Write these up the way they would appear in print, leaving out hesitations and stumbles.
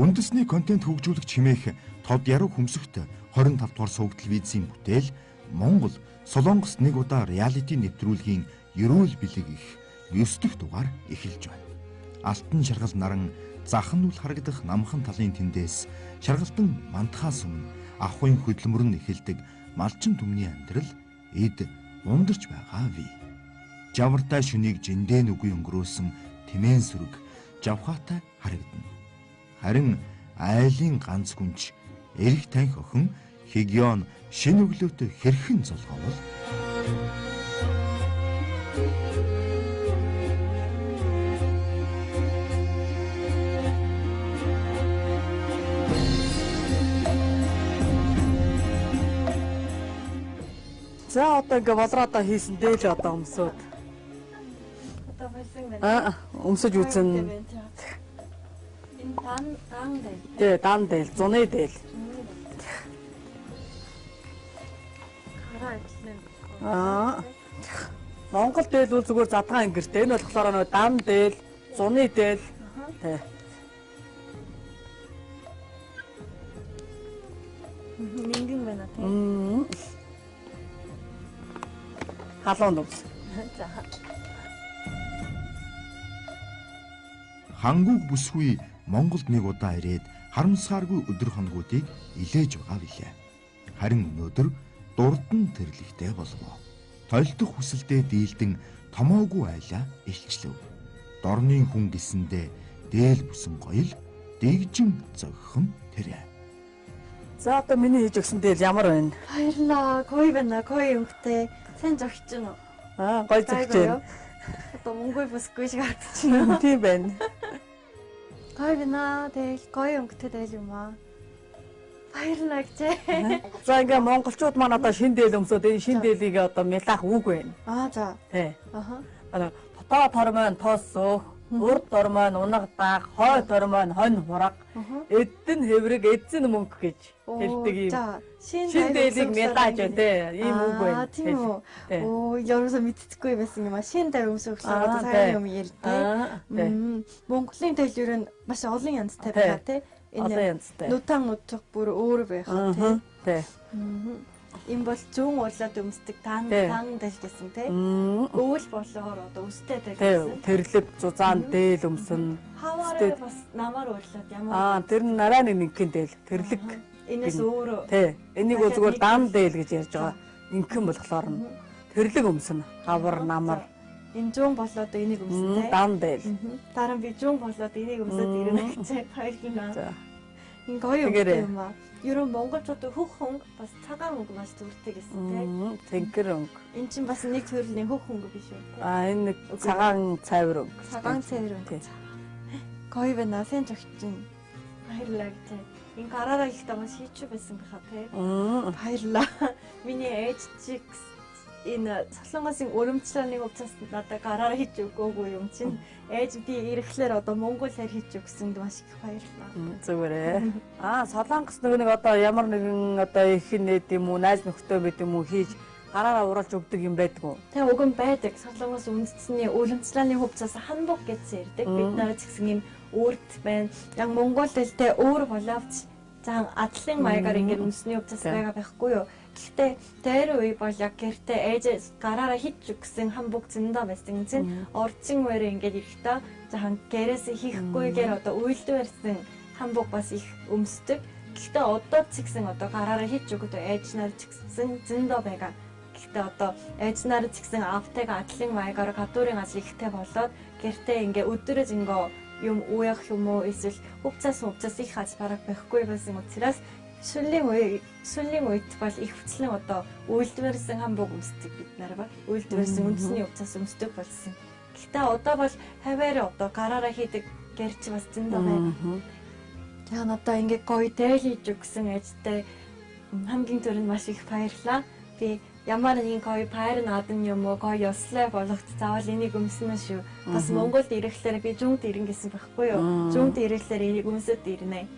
үндэсний контент хөгжүүлэгч хэмээх тод яруу хөмсөгт 25 дугаар суугдал визийн бүтээл Монгол Солонгост нэг удаа реалити нэвтрүүлгийн ерөөл бэлэг их 9 дахь дугаар эхэлж байна. Алтан шаргал наран захан үл харагдах намхан талын тэндээс шаргалтан мантахаас өмнө ахуйн хөдөлмөр нь эхэлдэг малчин түмний амьдрал эд ундарч байгаа вэ. Жавартай шөнийг жиндэн үгүй өнгөрөөсөн тэмээн сүрэг жавхаатай харагдана. Харин айлын ганц хүнч эрх танх охин Хегион шинэ өглөөт хэрхэн золгоовол за одоо ингээ болроодоо хийсэн дэл одоо өмсөд. Одоо болсон байна. Өмсөж үзэн. Энэ дан дээл. Тэ дан дээл, зуны дээл. Хараа ичлээ. Монгол дээл бол зүгээр задгаан ингэртэй. Энэ болохоор нөө дан дээл, зуны дээл. Тэ. Мингэн байна тий. Халуун өмс. За. хангуг бүсгүй Монголд нэг удаа ирээд харамсааргүй өдөр хоногуудыг илээж байгаа билээ. Харин өнөөдөр дурдан тэрлэгтэй болов. Тойлдох хүсэлдээ дийлдэн томоогүй айлаа илчлэв. Дорны хүн гисэндээ дээл бүсэн гоёл дэгжин зогхон тэрэ. За одоо миний хийж өгсөн дээл ямар байна? Баярлаа. Гоё байна. Гоё өнгөтэй. Сайн зогч гэнэ үү? Гоё зогч байна. Одоо мөнгөй бүсгүй шиг харагдчихна. Тийм байна. Гоё байна. Тэгэл гоё өнгөтэй дээл юм аа. Баярлалаа гэжээ. За ингээ монголчууд маань одоо шин дээл өмсөд энэ шин дээлийг одоо мэлах үг байна. За. Тий. Аха. Дотоо тормойн тоос сөөх, урд тормойн унаг дааг, хой тормойн хонь хураг, эдэн хэврэг эзэн мөнгө гэж хэлдэг юм. Шин дээлийг мэлааж байна тий. Ийм үг байна. Тийм үү. Ерөөсөө мэдчихгүй байсан юм аа. Шин дээл өмсөх л одоо сайн юм ярьдээ. Монголын дээл ер нь маш олон янзтай байгаа тий. Энэ нутан нутг бүр өөр байхаа тий. Энэ бол зүүн урлаад өмсдөг тан дээл гэсэн тий. Өвөл болохоор одоо өстэй дээл гэсэн. Тэрлэг зузаан дээл өмсөн. Хаваараа бас намаар урлаад ямар. Тэр нь нараа нэгэн дээл тэрлэг. Энэс өөрөө. Тий. Энийг зүгээр дан дээл гэж ярьж байгаа. Инхэн болохоор нь тэрлэг өмсөн. Хавар намар. Энэ зүүн болоод энийг өмсөн тий. Дан дээл. Дараа нь би зүүн болоод энийг өмсөд ирнэ гэж баярлалаа. Энэ гоё юм аа. Ер нь монголчууд хөх хөнгө бас цагаан өнгө маш зүртэй гэсэн тий. Тэнгэр өнгө. Энд чинь бас нэг төрлийн хөх хөнгө биш үү? Энэ нэг цагаан цайвар өнгө. Цагаан цайвар өнгө. Гоё байна. Сайн зогч чинь. Баярлалаа гэж. Энэ гараараа ихтэй маш хийчүү байсан баха тий. Баярлалаа. Миний ээж чиг энэ солонгосын өрөмчлөлийн хувцас надад гараараа хийж өгөөгүй юм чинь. Ээж би ирэхлээр одоо монгол хэр хийж өгсөнд маш их баярлалаа. Зүгээрээ. Солонгос нэг одоо ямар нэгэн одоо их нэт юм уу, найз нөхдөд байд юм уу хийж гараараа уруулж өгдөг юм байдаг уу? Тэг уг нь байдаг. Солонгос үндэсний өрөмчлөлийн хувцас ханбуг гэсэн ярддаг. Бид нараа згсэн юм өөрт байна. Яг монгол хэлтэй өөр боловч зан атлын маягаар ингээд үндэсний хувцас байгаа байхгүй юу? Гэхдээ тэр үе бол яг гэртээ ээж гараараа хийж өгсөн хамбуг зөндөө байсан чинь орчин үеэр ингээд ирэхдээ жоохон гэрээс хийхгүйгээр одоо үйлдвэрсэн хамбуг бас их өмсдөг. Гэхдээ одоо ч гэсэн одоо гараараа хийж өгöd ээж нар ч гэсэн зөндөө байгаа. Гэхдээ одоо ээж нар ч гэсэн автыг атлын маягаар гадуурын аж ихтэй болоод гэртээ ингээд өдөрөж ингээ юм уях юм уу эсвэл хувцас их хаз бараг байхгүй байсан учраас Сүлийн үед бол их хүчлэн одоо үйлдвэрсэн хамбуг өмсдөг бид нар ба үйлдвэрсэн үндэсний хувцас өмсдөг болсон. Гэхдээ одоо бол хаваар одоо гараараа хийдэг гэрч бас зөндөө байна. Тэгээ одоо ингээ гоё дээл хийж өгсөн ээжтэй хамгийн түрүүнд маш их баярлаа. Би ямар нэгэн гоё пайр наадам юм уу гоё ёслоо болгох заавал энийг өмснө шүү. Бас Монголд ирэхлээр би зүүнт ирэн гэсэн байхгүй юу? Зүүнт ирэхлээр энийг өмсөд ирнэ.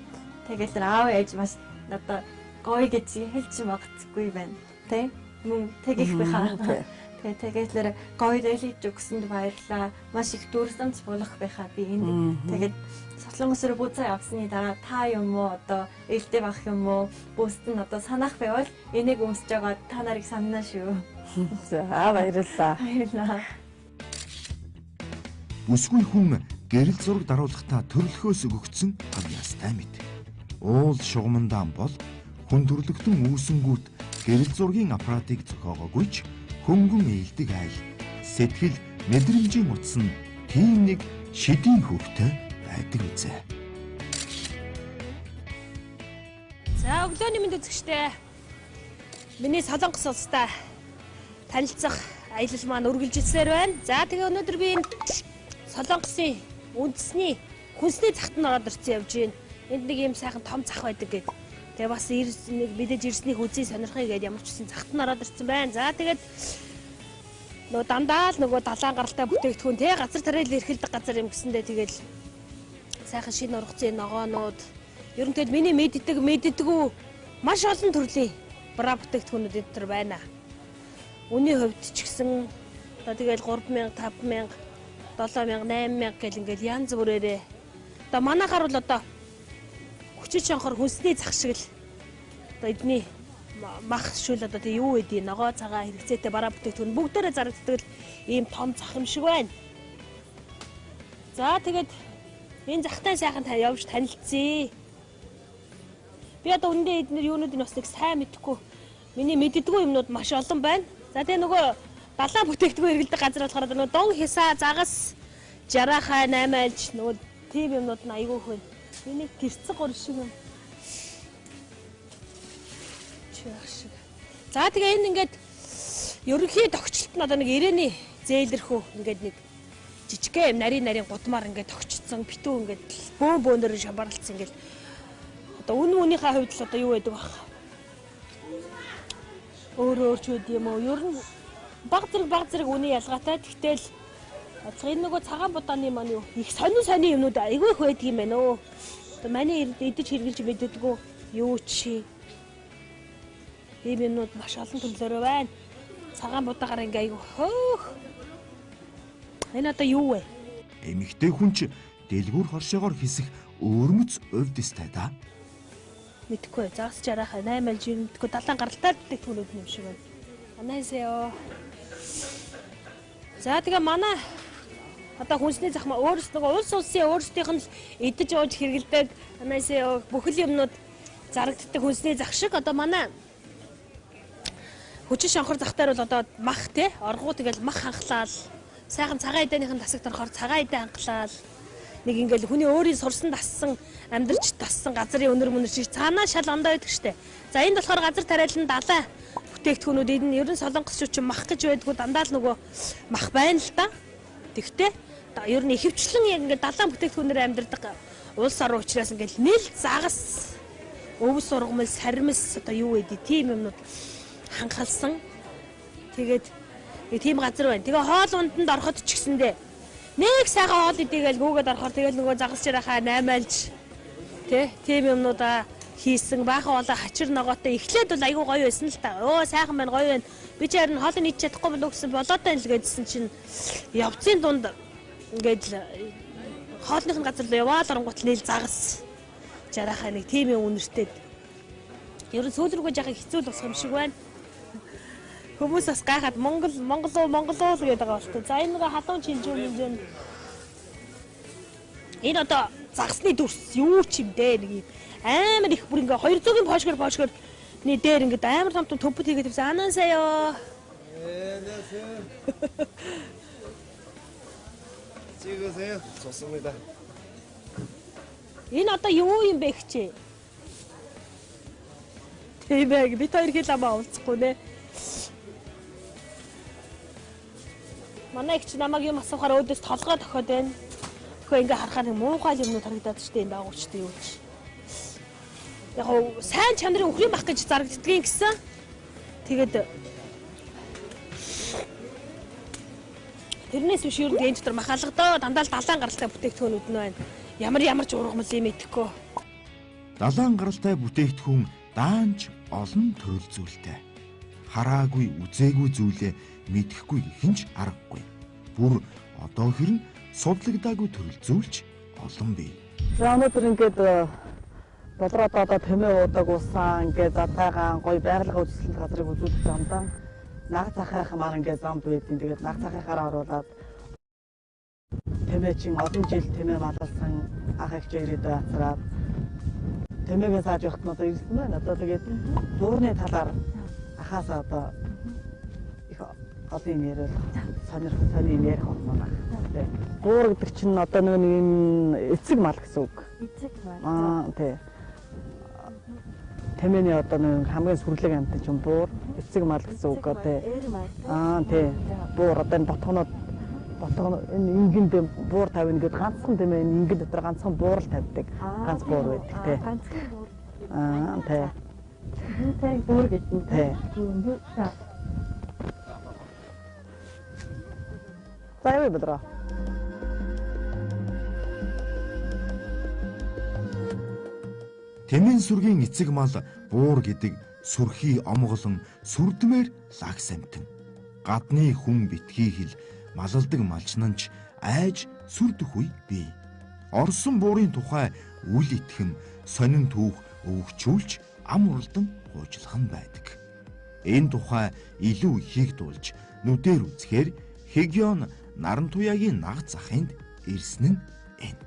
Тэгэл аав ээж маш одоо гоё гэж хэлж магадгүй байна. Тэ? Мөн тэгэх байхаа. Тэгээд л гоё дэлгэж өгсөнд баярлалаа. Маш их дүрсэмж болох байхаа би энд. Тэгээд Солонгос руу буцаа явсны дараа та юм уу одоо ээлтэй байх юм уу бүст нь одоо санах байвал энийг өмсөж байгаа та нарыг санана шүү. За баярлалаа. Баярлалаа. Бүсгүй хүн гэрэл зураг даруулахдаа төрлөхөөс өгөгдсөн гав ястай мэд. Уул шугамндаан бол хүн төрлөختөн үүсэнгүүт гэрэл зургийн аппаратыг зохиогоогүйч хөнгөн ээлдэг айл сэтгэл мэдрэмжийн утас нь тийм нэг шидийн хөвгтэй байдаг үзээ. За өглөөний мэнд үзэгчтэй. Миний Солонгос улстай танилцах аялал маань үргэлжилсээр байна. За тэгээ өнөөдөр би энэ Солонгосын үндэсний хүнсний цагт нь ороод ирсэн явж байна. Энд нэг юм сайхан том цах байдаг гэдэг. Тэгээ бас нэг мэдээж ирснийг үзье сонирхъя гэдээ ямар ч үсэн цагт нь ороод ирсэн байна. За тэгээд нөгөө дандаа л нөгөө далайн гаралтай бүтээгдэхүүн те газар тариал эрхэлдэг газар юм гэсэндээ тэгээд сайхан шинэ ургацын ногоонууд ер нь тэгэл миний мэддэггүй маш олон төрлийн бра бүтээгдэхүүнүүд энэ төр байна. Үний хувьд ч гэсэн одоо тэгэл 3000, 5000, 7000, 8000 гэл ингээл янз бүрээрээ одоо манайхаар бол одоо хүчит шонхор хүнсний зах шиг л одоо эдний мах шүл одоо тэг юу гэдэг ногоо цагаан хэрэгцээтэй бараа бүтээгдэхүүн бүгдээрээ зарагддаг л ийм том зах юм шиг байна. За тэгээд энэ захтай сайхан та явж танилцъя. Би одоо үндэ эднэр юунуудыг бас нэг сайн мэдэхгүй. Миний мэддэггүй юмнууд маш олон байна. За тэгээ нөгөө далайн бүтээгдэхүүн хэрэглэдэг газар болохоор нөгөө дон хисаа, загас, жарахаа, 8 айлч нөгөө тийм юмнууд нь айгүй хөө. Миний гэрцэг гур шиг юм. Шиг. За тэгээ энэ ингээд ерөнхий тогтчлолт нь одоо нэг ирээний зээлэрхүү ингээд нэг жижигхэн нарийн гудмаар ингээд тогтцсон битүү ингээд бөөнөр шамбарлцсан ингээд одоо үнийнхээ хувьд л одоо юу байдаг бах. Өөр ч үгүй юм уу. Ер нь баг зэрэг үний ялгаатай. Тэгтэл энэ нөгөө цагаан будааны маань юу их сонин юмнууд айгүй их байдаг юм байна өө. Одоо манай идэж хэрглэж мэддэггүй юу чи. Ийм юмнууд маш олон төрлөөрөө байна. Цагаан будаагаар ингээ айгүй хөөх. Энэ одоо юу вэ? Эмэгтэй хүн ч дэлгүүр хоршоогоор хийсэх өөрмөц увдистай да. Мэдхгүй. Загас жарахаа 8 айлж мэдхгүй далайн гаралтай бүтээгдэхүүнүүд юм шиг байна. Анасеё. За тэгээ манай одоо хүнсний зах маа өөрөөс нөгөө улс улсын өөрсдийнх нь идэж ууж хэргэлдэг анасеё бүхэл юмнууд зарагддаг хүнсний зах шиг одоо манай хүчин шонхор захтаар бол одоо мах те оргуу тэгэл мах ханхлаал сайхан цагаан идээнийхэн тасагт орохоор цагаан идээ ханхлаал нэг ингээл хүний өөрийн сурсан тассан амьдарч тассан газрын өнөр мөнөр шиг цаанаа шал ондоо байдаг штэ. За энд болохоор газар тариалан далай бүтээгдэхүүнүүд энэ ер нь солонгосчууд ч мах гэж байдгүй дандаа л нөгөө мах байна л да. Тэгтээ ер нь ихэвчлэн яг ингээд далайн бүтээгдэхүүнээр амьдардаг улс орн учраас ингээд нэл загас өвс ургамал сармис одоо юу гэдэг тийм юмнууд ханхалсан. Тэгээд тийм газар байна. Тэгээ хоол унданд ороход ч гэсэндээ нэг сайхан хоол идэгээл гүүгээд орохоор тэгэл нөгөө загас жарахаа 8 айлж тийм юмнуудаа хийсэн баахан болоо хачир ногоотой эхлээд бол айгүй гоё байсан л та. Өө сайхан байна гоё байна. Би ч харин хоол нь идэж чадахгүй болов гэсэн болоотой л гэдсэн чинь явцын дунд ингээд хоолныхын газар руу яваал оронгот нээл загас жарахаа нэг тийм юм үнэртэй. Ер нь сүүл рүүгээ жахаа хэцүү л болох юм шиг байна. Хүмүүс бас гайхаад Монгол гэдэг байгаа болтой. За энэ нэг халуун чинжүүн энэ одоо загасны дүрс юу ч юм дээ нэг амар их бүр ингээ 200-ийн пошгор дээр ингээ амар том төбөт хийгээд тавьсан. Анасеё. 찍으세요. 좋습니다. Энэ одоо юу юм бэ хчээ? Тийм ээ, бид хоёр хэл амаа уулзахгүй нэ. Манай их ч намайг юм асуухаар өөдөөс толгой тохиод байна. Тэгэхөө ингээ харахаар нэг муухай юмнууд харагдаад штэ энэ даагуучтай юу ч. Яг сайн чанарын өхрийн бах гэж зарагддгийн гэсэн. Тэгээд тэрнээс биш юу энэ дотор махалгадаа дандаа л далайн гаралтай бүтээгдэхүүнүүд нь байна. Ямар ч ургамал юм идэхгүй. Далайн гаралтай бүтээгдэхүүн даанч олон төрөл зүйлтэй. хараагүй үзээгүй зүйлээ мэдэхгүй хинч аргагүй. Бүр одоо хэрн судлагдаагүй төрөл зүйлч олон бий. За өнөөдөр ингээд болроод одоо тэмээ уудаг усан ингээд затайгаан гоё байгаль үзэсгэлэнт газрыг үзүүлж байгаа юм да. Наг захайх маань ингээд замд байдیں۔ Тэгээд наг захайхаараа оруулаад тэмээ чин олон жил тэмээ маллсан ах эгч ирээд бацраад тэмээгээ сааж явахт нь одоо ирсэн байна. Одоо тэгээд буурны талаар ахаас одоо их олон юм яриад сонирхолтой юм ярих болно. Буур гэдэг чинь одоо нэг юм эцэг мал гэсэн үг. Эцэг мал. Тий. Тэмээний одоо нэг хамгийн сүрлэг амьтан чинь буур, эцэг мал гэсэн үг одоо. Тий. Буур одоо энэ ботгонууд энэ ингэнд буур тавина гэдэг ганцхан тэмээ ингэнд дотор ганцхан буур л тавьдаг. Ганц буур байдаг тий. Ганцхан буур. Тий. Тий буур гэдэг. Тий. Заяа бэдраа. Тэмээн сүргийн эцэг мал буур гэдэг сүрхий омголон сүрдмээр лагс амтэн. Гадны хүн битгий хил малалдаг малчнанч айж сүрдэх үе бий. Орсон буурын тухай үл итгэм сонин түүх өвгчүүлж ам уралдан хуужлах нь байдаг. Энэ тухай илүү ихийг дуулж нүдээр үзэхээр Хегион наран туяагийн наг захынд ирсэн нь энэ.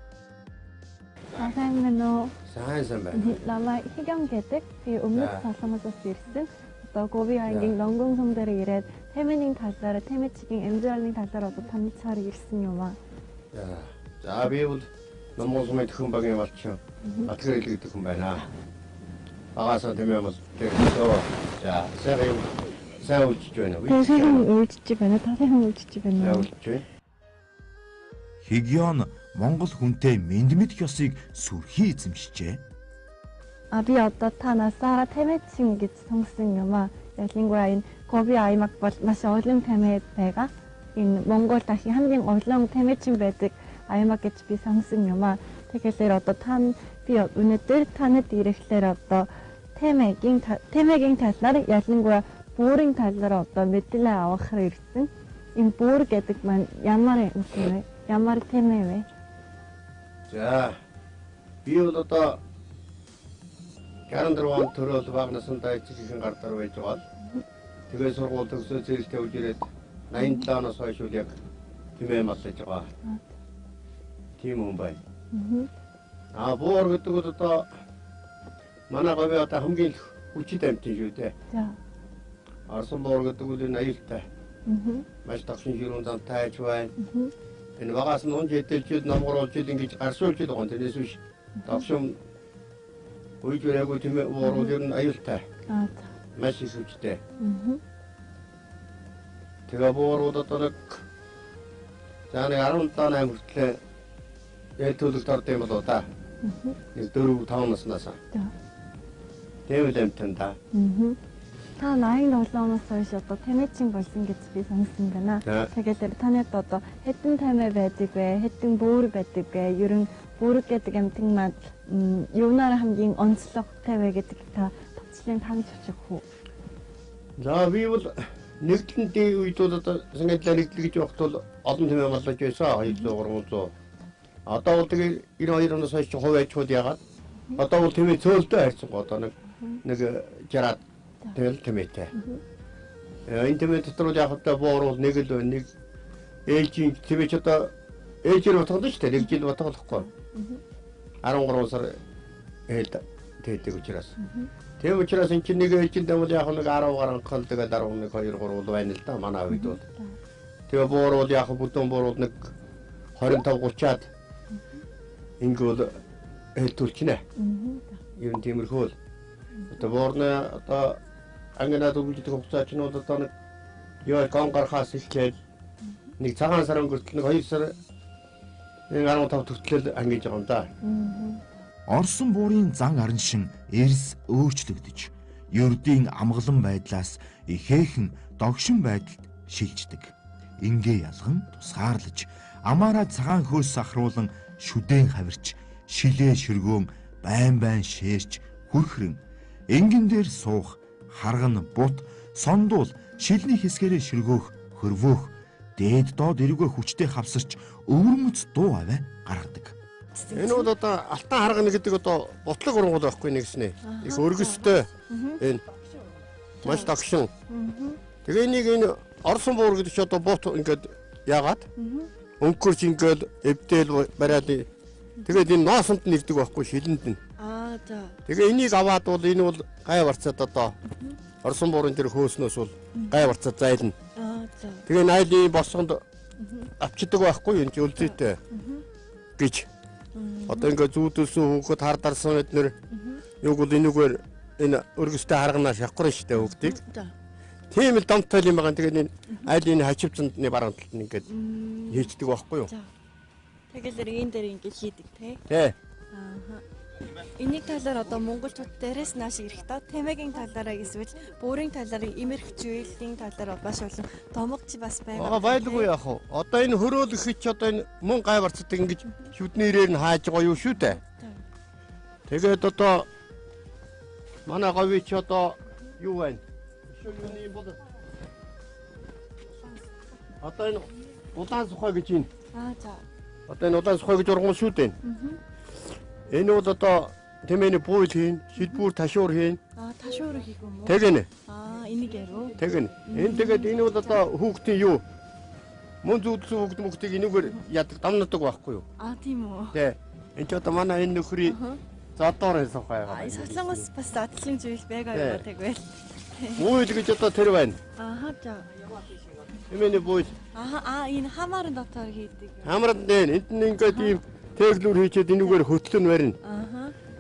Сайн байна уу? Сайн байна. Намайг Хегион гэдэг. Би өмнөд Солонгосоос ирсэн. Одоо Гови аймгийн Лонгон сум дээр ирээд тэмээний талаар, тэмээчгийн амьдралын талаар одоо танилцахаар ирсэн юм аа. За би бол Монгол Солонгос хүн багийн малчин Батгэр гэдэг хүн байна. Багасаа тэмээ бол тэгсөө. За сайн үлдэж байна. Сайн үлдэж байна. Сайн үлдэж байна. Хегион Монгол хүнтэй мэд ёсыг сүрхий эзэмшжээ. Би одоо танасаа тэмээчин гэж сонгосон юм аа. Ялангуяа энэ Гови аймаг бол маш олон тэмээ байгаа. Энэ Монгол дахин хамгийн олон тэмээчин байдаг аймаг гэж би сонгосон юм аа. Тэгэхээр одоо би өнөөдөр танад ирэхлээр одоо тэмээгийн талаар ялангуяа буурын талаар одоо мэдлээ авахар ирсэн. Энэ буур гэдэг маань ямар юм бэ? Ямар тэмээ вэ? За би бол одоо 64 он төрөл баг насандаа эцэгхэн гардар байж байгаа. Тэгээ сургууль төгсөө зэрэгтэй үж ирээд 87 оноос хойш үл яг тэмээ маллаж байгаа. Тийм юм байна. Буур гэдэг бол одоо манай говь одоо хамгийн хүчит амьтан шүү дээ. За. Орсон буур гэдэг үл энэ аюултай. Маш тавшин ширүүн зантай аж байна. Энэ багаас нь унж хэдэлжүүд намгруулж ингэж гаршуулж байгаа. Тэрнээс биш тавшин үеж өрөөгүй тэмээ уурууд ер нь аюултай. Маш их хүчтэй. Тэгээ буурууд одоо нэг за нэг 17-8 хүртэл төлөвлөлт ордог юм болоо да. Нэг 4-5 наснаас. Тэвэл амтан да. Та 87 оноос хойш одоо тэмээчин болсон гэж би сонссон байна. Тэгээд танад одоо хэдэн тэмээ байдаг вэ? Хэдэн буур байдаг вэ? Ер нь буур гэдэг амтан маань юунаар хамгийн онцлогтой вэ гэдэг та товчлын таньж очих уу? За би бол нэгдэлтийн үед бол одоо санаадлаа нэгдэл гэж явахт бол олон тэмээ маллаж байсан 200 300. Одоо бол тэгээ 92 оноос хойш хувь аж ахуйд ягаад одоо бол тэмээ цөөлтөө харьцсан одоо нэг 60 тэгэл тэмээтэй. Энэ тэмээ дотор яг одоо буур бол нэг л нэг ээлжийн тэмээч одоо ээлжээр утгалж шүү дээ. Нэг жил утгалахгүй. 13 сар ээлд тэгдэг учраас. Тийм учраас энэ чинь нэг ээлжинд бол яг нэг 10 гаранхал тэгэл 11 2 3 байна л да манай үед бол. Тэгээ буур бол яг бүдүүн буур бол нэг 25 30-аад ингүүл ээлдүүлчихнэ. Юм тиймэрхүү л. Одоо буурны одоо ангинаад өгүүлдэг хугацаа чинь бол одоо нэг ёо гон гарахаас эхлээд нэг цагаан сар өнгөртөл нэг 2 сар 15 хүртэл ангиж байгаа юм да. Орсон буурын зан араншин эрс өөрчлөгдөж, ердийн амгалан байдлаас ихээхэн догшин байдалд шилждэг. Ингээ ялган тусгаарлаж, амаараа цагаан хөөс сахруулан шүдэн хавирч, шилээ ширгөөн байн шээрч хөрхрэн энгин дээр суух, харган бут Сондуул шилний хэсгээрээ ширгөөх, хөрвөөх, дээд доод эргөө хүчтэй хавсарч өвөрмөц дуу аваа гаргадаг. Энэ бол одоо алтан харгана гэдэг одоо ботлог урангуул байхгүй нэгснэ. Их өргөстэй энэ маш дагшин. Тэгээ нэг энэ орсон буур гэдэг чи одоо бот ингээд яагаад өнгөрч ингээд эвдэл бариад тэгээд энэ ноосонд нэрдэг байхгүй шилэнд нь. За. Тэгээ энийг аваад бол энэ бол гай барцаад одоо орсон буурын дээр хөөснөөс бол гай барцаад зайлна. За. Тэгээ найлын босгонд авчдаг байхгүй энэ үлзийтэй гэж. Одоо ингээд зүүдэлсэн хүүхэд хар дарсан эднэр юг бол энэгээр энэ өргөстэй харганаа шахах штэ хүүхдийг. Тийм л домтой юм байгаа. Тэгээд энэ айлын хачивцанд баруун талд нь ингээд хийждэг байхгүй юу? Тэгэл энэ дээр ингээд хийдэг тий. Тий. Энийг талаар одоо монголчууд дээрээс нааш ирэх та тэмээгийн талаараа эсвэл бүрийн талаараа имерх зүйлийн талаараа маш олон томогч бас байгаа. Байлгүй яах вэ? Одоо энэ хөрөөл их ч одоо энэ мөн гай барцдаг ингэж шүдний ирээр нь хааж байгаа юу шүү дээ. Тэгээд одоо манай говь ч одоо юу байна? Шүлний бол одоо энэ удаан сухай гэж юм. За. Одоо энэ удаан сухай гэж ургуул шүү дээ. Энэ бол одоо тэмээний буйл хийн, шилбүүр ташуур хийн. Ташуур хийх юм уу? Тэгэнэ. Энийг яруу. Тэгэнэ. Энэ тэгээд энэ бол одоо хүүхдийн юу? Мөн зүудсэн хүүхд мөхтийг энэгээр ядаг дамнадаг байхгүй юу? Тийм үү. Тий. Энд ч одоо манай энэ нөхрийн задоор хэлсэн байгаа. Солонгос бас задлан зүйл байгаа юу тэгвэл. Буйл гэж одоо тэр байна. За. Тэмээний буйл. Энэ хамаарын дотор хийдэг. Хамранд нэ энд нь ингээд ийм тэглүүр хийчихэд энэгээр хөтлөн барина.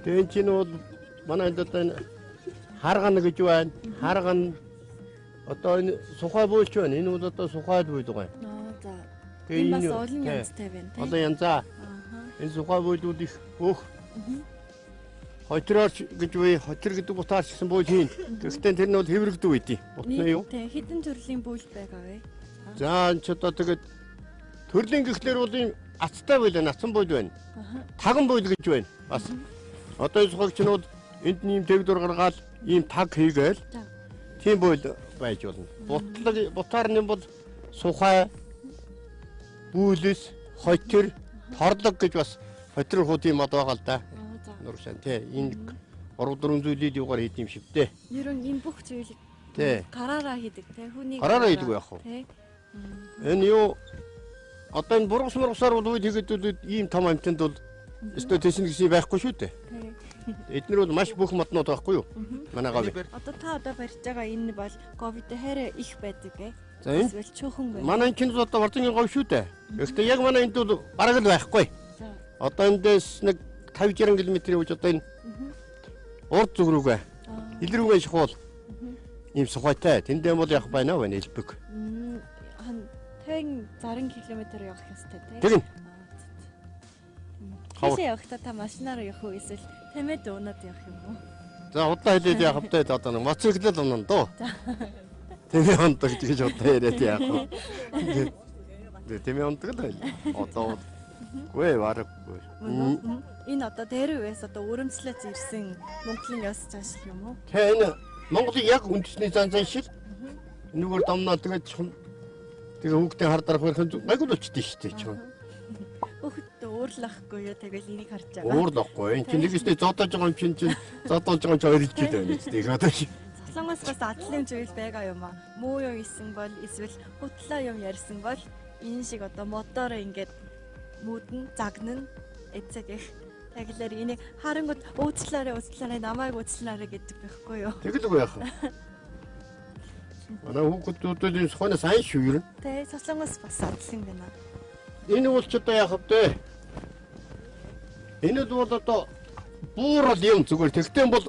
Тэгээ энэ чинь бол манай энэ одоо энэ харгана гэж байна. Харгана одоо энэ сухай буйлч байна. Энэ бол одоо сухай буйл байгаа. За. Энэ бас олон янзтай байна тийм. Одоо янзаа. Энэ сухай буйлууд их өөх. Хотрооч гэж бай, хотер гэдэг утгаар гэсэн буйл хийн. Гэхдээ тэр нь бол хэврэгдүү үгүй. Утна юу? Тийм хэдэн төрлийн буйл байгаа вэ? За энэ ч одоо тэгээд төрлийн гэхлээр бол ийм ацтай буйл байна, ацсан буйл байна. Таган буйл гэж байна. Бас одоо энэ сухагч нь бол энд ийм тэгдүр гаргаад ийм таг хийгээл. Тийм буйл байж болно. Бутаар нь бол сухай, бүүлэс, хотер, торлог гэж бас хотер хуу тийм мод байгаа л да. Нуршан тий энэ 3-4 зүйлийг юугаар хийд юм шиг дээ. Ер нь энэ бүх зүйлийг тий гараараа хийдэг тий хүний гараараа хийдэг байх уу? Энэ юу одоо энэ бургасмаргасаар бол үед хийгээд ийм том амтанд бол өстө тэсэн гэсэн байхгүй шүү дээ. Эднэр бол маш бүх моднууд байхгүй юу? Манай говь. Одоо та одоо барьж байгаа энэ бол говьд хайраа их байдаг ээ. За энэ чөөхөн байна. Манай чинь одоо варцгийн говь шүү дээ. Гэхдээ яг манай энд бол бараг л байхгүй. Одоо эндээс нэг 50-60 км явж одоо энэ урд зүг рүүгээ илрүүгээ шахуул ийм сухайтай тэндээ бол явах байна вэ элбэг 50-60 км явах ёстой тий. Тэгнь. Хаваа явахдаа та машинаар явах уу эсвэл тэмээд унаад явах юм уу? За удаа хэлээд явах бай одоо нэг моциклэл унана доо. Тэмээ ундаг гэж одоо яриад яах вэ? Тэмээ ундаг л одоо гүй барахгүй. Энэ одоо дээр үес одоо өрөмслөөс ирсэн Монголын ёс цааш юм уу? Тэ энэ Монголын яг үндэсний зан шиг нүгээр домноо тэгээд тэгээ хүүхдээ хардарах байх айгуу л очдөө шүү дээ чинь. Хүүхдээ уурлахгүй юу тэгэл энийг харж байгаа. Уурлахгүй. Энэ чинь нэгэстэй зодож байгаа юм чинь зодож байгаа ч хоёр ижил байна шүү дээ. Одоо Солонгос бас адлын зүйл байгаа юм аа. Муу юу исэн бол эсвэл хутлаа юм ярьсан бол энэ шиг одоо мотороо ингээд мүүдэн загнан эцэг их тэгэлэр энийг харангууд ууцлаараа намайг ууцлаараа гэдэг байхгүй юу? Тэгэлгүй яах вэ? Манай хүүхдүүд энэ сохоно сайн шүү юу? Тэ Солонгос бас адлын байна. Энэ бол ч одоо яах вэ? Энэ бол одоо буурал юм зүгээр тэгтэн бол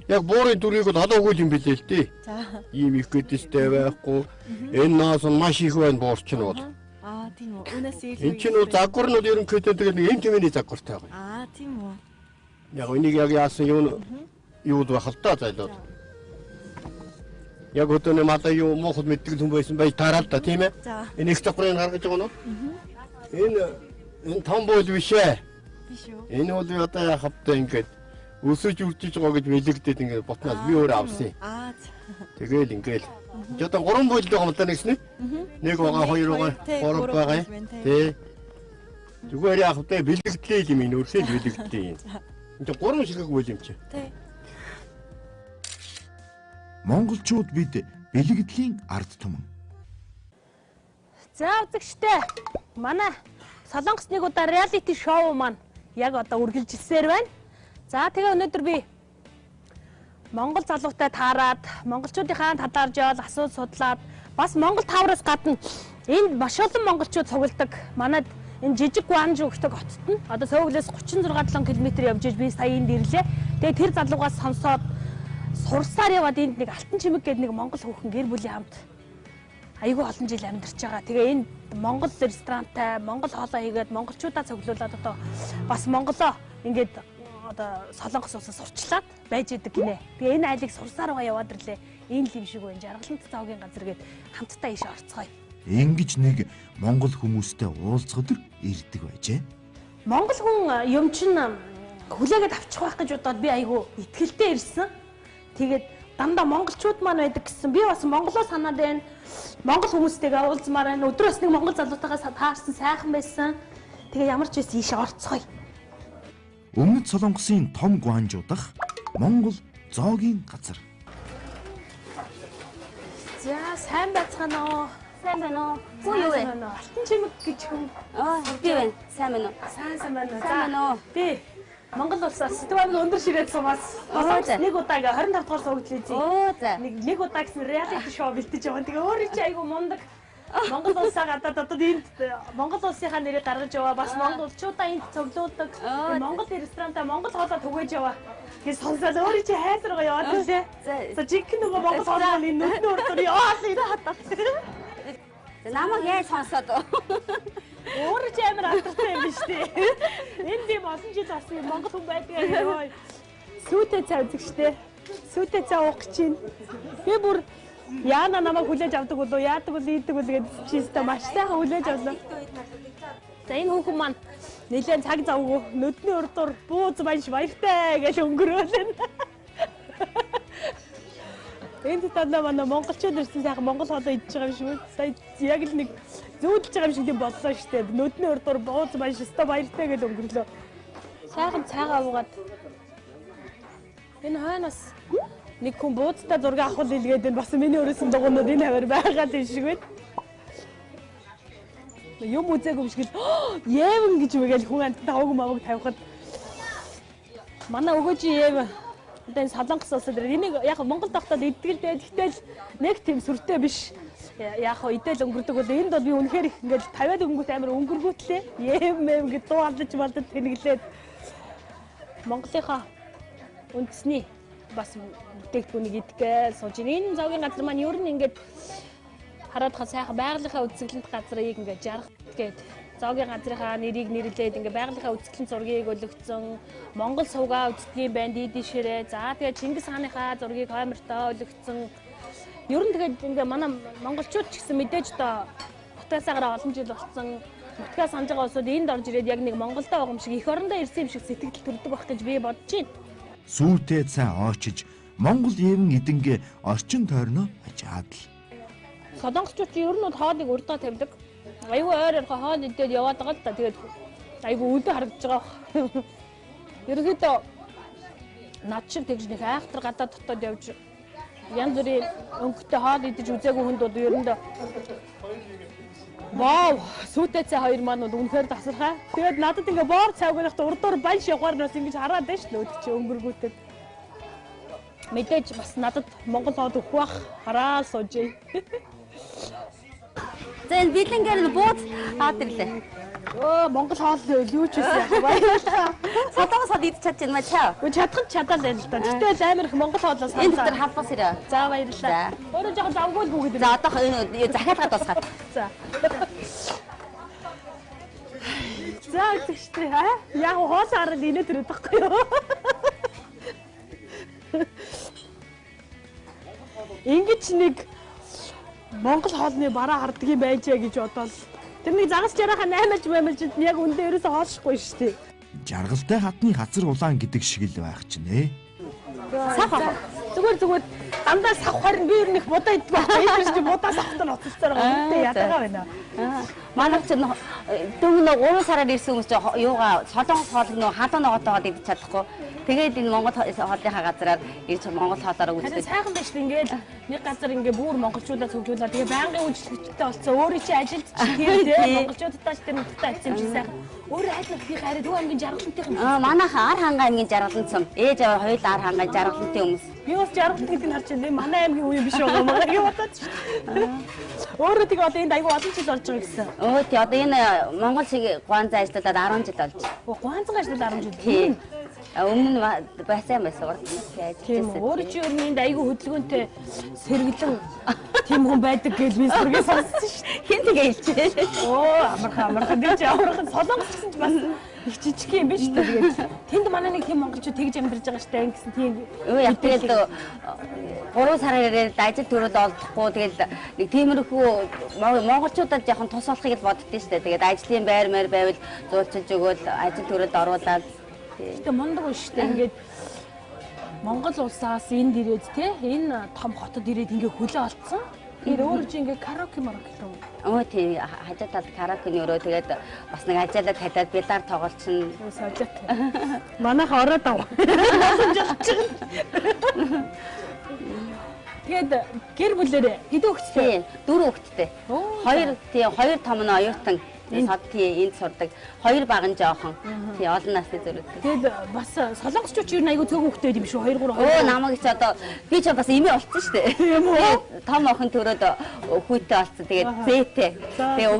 яг буурын дүрийг бол олоогүй юм билээ л дээ. За. Ийм их гэдэгтэй байхгүй. Энэ наас нь маш их байна буурч нь бол. Тийм үү. Үнээс илүү. Энэ чинь бол загвар нь ерөнхийдөө тэгээд нэг эм тэмээний загвартай байгаа. Тийм үү. Яг энийг яг яасан юу байх л та зайлууд. Яг өдөөний малаа юу Монгол мэддэг хүн байсан бай тараад та тийм ээ. Энэ их загварыг гаргаж байгаа нь энэ том буйл биш ээ. Биш үү. Энэ бол одоо яхавтай ингээд өсөж үржиж байгаа гэж бэлэгдээд ингээд ботнаас би өөрөө авсан. Тэгэл ингээл. Одоо 3 бүлд байгаа юм даа нэгснэ. 1 байгаа, 2 байгаа, 3 байгаа. Тий. Зүгээр яг хөтэ бэлэгдлээ юм ин өөрсөө бэлэгдлээ юм. Энд 3 ширхэг бүл юм чи. Тий. Монголчууд бид бэлэгдлийн ард түмэн. За үзэгчтэй. Манай Солонгос нэг удаа реалити шоу маань яг одоо үргэлжилсээр байна. За тэгээ өнөөдөр би Монгол залуутай таарад, монголчуудынхаа талаарж явал асуулт судлаад бас Монгол тавраас гадна энд маш олон монголчууд цугладаг. Манайд энэ жижиг Гуанжу гэх хотод нь одоо Сөүглээс 36 км явж иж би сая энд ирлээ. Тэгээ тэр залуугаас сонсоод сурсаар яваад энд нэг алтан чимэг гэдэг нэг монгол хүүхэн гэр бүлийн хамт айгүй олон жил амьдарч байгаа. Тэгээ энд монгол ресторантай, монгол хоолоо хийгээд монголчуудаа цуглуулад одоо бас монголоо ингээд одоо Солонгос улсаас сурчлаад байж идэг гинэ. Тэгээ энэ айлыг сурсаар байгаа яваад ирлээ. Энэ л юм шиг байна. Жаргалант цаагийн газар гээд хамтдаа ийш орцгоё. Ингэж нэг монгол хүмүүстэй уулзахад ирдэг байжээ. Монгол хүн юм чин хүлээгээд авчих байх гэж бодоод би айгүй итгэлтэй ирсэн. Тэгээд дандаа монголчууд маань байдаг гэсэн. Би бас монголоо санаад байна. Монгол хүмүүстэйгээ уулзмаар байна. Өдрөөс нэг монгол залуутайгаа таарсан сайхан байсан. Тэгээ ямар ч байсан ийш орцгоё. Өмнөд Солонгосын том Гуанжу дахь Монгол зоогийн газар. За сайн байцгаана уу? Сайн байна уу? Хөө юу вэ? Алтан чимэг гэж хүн. Би байна. Сайн байна уу? Сайн байна уу? Сайн байна уу? Би Монгол улсаас Стиван өндөр ширээд сумаас нэг удаагаа 25 дугаар суугдлээ зий. Оо за. Нэг удаа гэсэн реалити шоу бэлтэж байгаа. Тэгээ өөрөө чи айгу мундаг. Монгол улсаа гадаад одоо энд Монгол улсынхаа нэрийг гаргаж яваа. Бас монголчуудаа энд цуглуулдаг. Монгол ресторантай монгол хоолой түгээж яваа. Тэгээ сонсоод өөрөө чи хайсаргаа яваад ирлээ. За жинхэнэ нөгөө монгол хоолойны нүдний урдуур яваад ирээ хатаа. Намайг яаж сонсоод Өөрөө ч амар алдартай юм биш үү? Энд тийм олон жил болсон монгол хүн байдгаа ёо. Сүйтэй цай үзэгчтэй. Сүйтэй цай уух гэж байна. Би бүр яана намайг хүлээж авдаг болов яадаг бол ийдэг бол гэдэг чистэ маш сайхан хүлээж авлаа. За энэ хүүхэн маань нэлээд цаг завгүй нүдний урдуур бууз баяж баяртай гэж өнгөрөөлөн. Энд тандаа манай монголчууд ирсэн сайхан монгол хоолой идэж байгаа юм шиг үү? Сая яг л нэг зүүдэлж байгаа юм шиг тийм бодлоо шүү дээ. Нүдний урдуур бууз баяж өстой баяртай гэж өнгөрлөө. Сайхан цайгаа уугаад энэ хойноос нэг хүн буудтай зураг авах илгээд байна. Бас миний өрөөсөн дугуйнууд энэ хавар байгаа юм шиг байна. Юм үзээгүй юм шиг л Евэн гэж үгээл хүн амттай хог мавг тавихад манай өгөөжи Евэн одоо энэ Солонгос улсад энийг яг Монгол тахтад иддэг л дээ. Гэтэл нэг тийм сүртэй биш. Яг хоо идэл өнгөрдөг бол энд бол би үнэхээр их ингээд 50-аад өнгөт амар өнгөргөөтлээ. Евэн гэдэг дуу алдаж балдаж тэнэглээд Монголынхаа үндэсний бас бүтээгдэхүүнийг идгээ сууж энэ зоогийн газар маань ер нь ингээд хараад хаа сайхан байгалийнхаа үзэсгэлэнт газрыг ингээд жаргах гээд зоогийн газрынхаа нэрийг нэрлээд ингээд байгалийнхаа үзэсгэлэнт зургийг өлгөцсөн Монгол сувгаа үздэг банд дийшээрээ за тэгээд Чингис хааныхаа зургийг хоймортой өлгөцсөн ер нь тэгээд ингээд манай монголчууд ч гэсэн мэдээж одоо утгасаагаараа олон жил болсон утгаа санаж байгаа улсууд энд орж ирээд яг нэг Монголдоо байгаа юм шиг эх орондоо ирсэн юм шиг сэтгэл төрдөг байх гэж би бодож байна. Сүйтэй цай оочиж Монгол Евэн эдэнгээ орчин тойрноо ажаад л. Солонгосчууд ер нь хоолыг урдаа тавьдаг. Айгүй ойр хоол идээд яваад байгаа л да. Тэгээд айгүй өлөө харагдаж байгаа. Ерөнхийдөө над шиг тэгж нэг айхтар гадаа дотоод явж янз бүрийн өнгөтэй хоол идэж үзээгүй хүнд бол ерөндөө вау, сүйтэй цай хоёр маань бол үнэхээр тасархай. Тэгээд надад ингээ боор цай өгөхөд урдуур банш явахаар нас ингэж хараад байж л өдөг чи өнгөргүүтэд. Мэдээж бас надад монгол хоол өгөх бах хараа суужээ. За энэ бэлэнгээр бууз хаад ирлээ. Өө монгол хоол юу ч байсан яг баярлалаа. Солонгос хол идэж чадчих юм аа чаа. Үгүй чадах чадаад байна л да. Гэтэл амар их монгол хоолоос энэ дээр халбас ирээ. За баярлалаа. Өөрөө жоохон завгүй л бүгд. За одоо энэ захиалгаад басгаад. За. За үзэгчтэй яг хоол хараад инээ төрөд байхгүй юу? Ингэж нэг монгол хоолны бараа харддаг юм байжээ гэж бодвол тэр нэг загас жарааха 8-аж баймалж яг үндэ ерөөсөө хоолшихгүй шүү дээ. Жаргалтай хатны хазар улаан гэдэг шиг л байх ч нэ. Сайхан. Зүгээр зүгээр дандаа савхаар нь би ер нь их будаа идэх байхгүй. Энэ чинь будаа савхтаа ноцолцоор байгаа юм. Ядагаа байна. Манайх ч дөнгө 3 сараар ирсэн хүмүүс чинь юугаа солонгос хоол нөө халуун ногоотойгоо идэж чадахгүй. Тэгээд энэ Монгол хоолныхаа газараар ирж Монгол хоолоор үздэг. Сайхан байж тийм ингээд нэг газар ингээд бүр монголчуудаа цуглуулаад тэгээ байнгын үйлчлэгчтэй болцсон. Өөрөө чи ажилд чинь тийм тийм монголчуудтай ч тэр нүдтэй ажилласан чи сайхан. Өөрөө хайлт би хараа Төв аймгийн жаргалантын юм. Манайх ар хангаа аймгийн жаргалантсан. Ээж аваа хоёул ар хангаа жаргалантын хүмүүс. Би бас жаргалант гэдэг нь харж байна. Манай аймгийн үе биш байгаа маа. Юу бодож шүү. Өөрөө тэгээ одоо энд аягүй олон жил болж байгаа гэсэн. Өө тий одоо энэ Монгол шиг гуанзаа ажиллаад 10 жил болж. Гуанзаа ажиллаад 10 жил. Тийм. Өмнө нь байсан урд ажиллажсэн. Өөрөө чи ер нь энд аягүй хөдөлгөөнтэй сэргэлэн тийм хүн байдаг гэж би сэргээ сонссон шүү. Хин тэгээ хэлчихээ. Амархан гэж амархан солонгос гэсэн ч бас их жижиг юм биш үү тэгээд тэнд манай нэг тийм монголчууд тэгж амьдарч байгаа штэ гэсэн тийм тэгэл 3 сараар ирээд ажил төрөд олдохгүй тэгэл нэг тиймэрхүү монголчуудад жоохон тус болохыг л боддөө штэ тэгээд ажлын байр байвал зуулчилж өгөөл ажил төрөд оруулаад тэгээ мундаг уу штэ ингээд Монгол улсаас энд ирээд те энэ том хотод ирээд ингээ хөлөө олцсон. Тэр өөр чи ингээ караоке маркет юм. Өө тий хажуу талд караокены өрөө тэгээд бас нэг ажиалаад хадаад бэлар тоглолчин сажиг. Манайх ороод ав. Тэгээд гэр бүлэрээ хэдэн хүүхэдтэй? 4 хүүхэдтэй. 2 том нь оюутан сод тий энд сурдаг. 2 баг нь жоохон. Тий олон насны зүрхтэй. Тэгээд бас солонгосчууд юу айгу цөөхөн хүүхдтэй юм шүү. 2 3 Өө намайг ч одоо би ч бас эмээ болцсон шүү дээ. Тийм үү? Том охин төрөөд хүүтэй болцсон. Тэгээд зээтэй. Тэгээ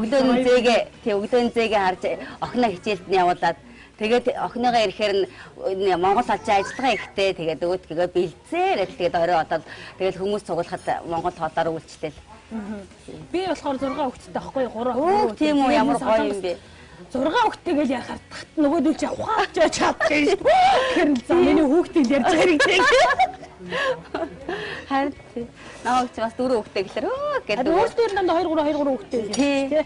өглөөний зээгээ харж охиноо хичээлд нь явуулаад тэгээд охиныгоо ирэхээр нь Монгол олчаа ажиллагаа ихтэй. Тэгээд өөдгөө бэлдсээр тэгээд орой одоод тэгээд хүмүүс цуглахад Монгол хоолоор үйлчлээл. Би болохоор 6 хүүхэдтэй байхгүй 3 охин. Тийм үү ямар гоё юм бэ? 6 хүүхэдтэй гэж яхаар тахт нөгөөдөл чи ухаач чадчих шүү. Тэгэхээр за миний хүүхдийг ярьж байгаа хэрэгтэй. Харин наач бас 4 хүүхэдтэй гэхэлэр гэдэг. Өөртөө дандаа 2 3 хүүхэдтэй тийм.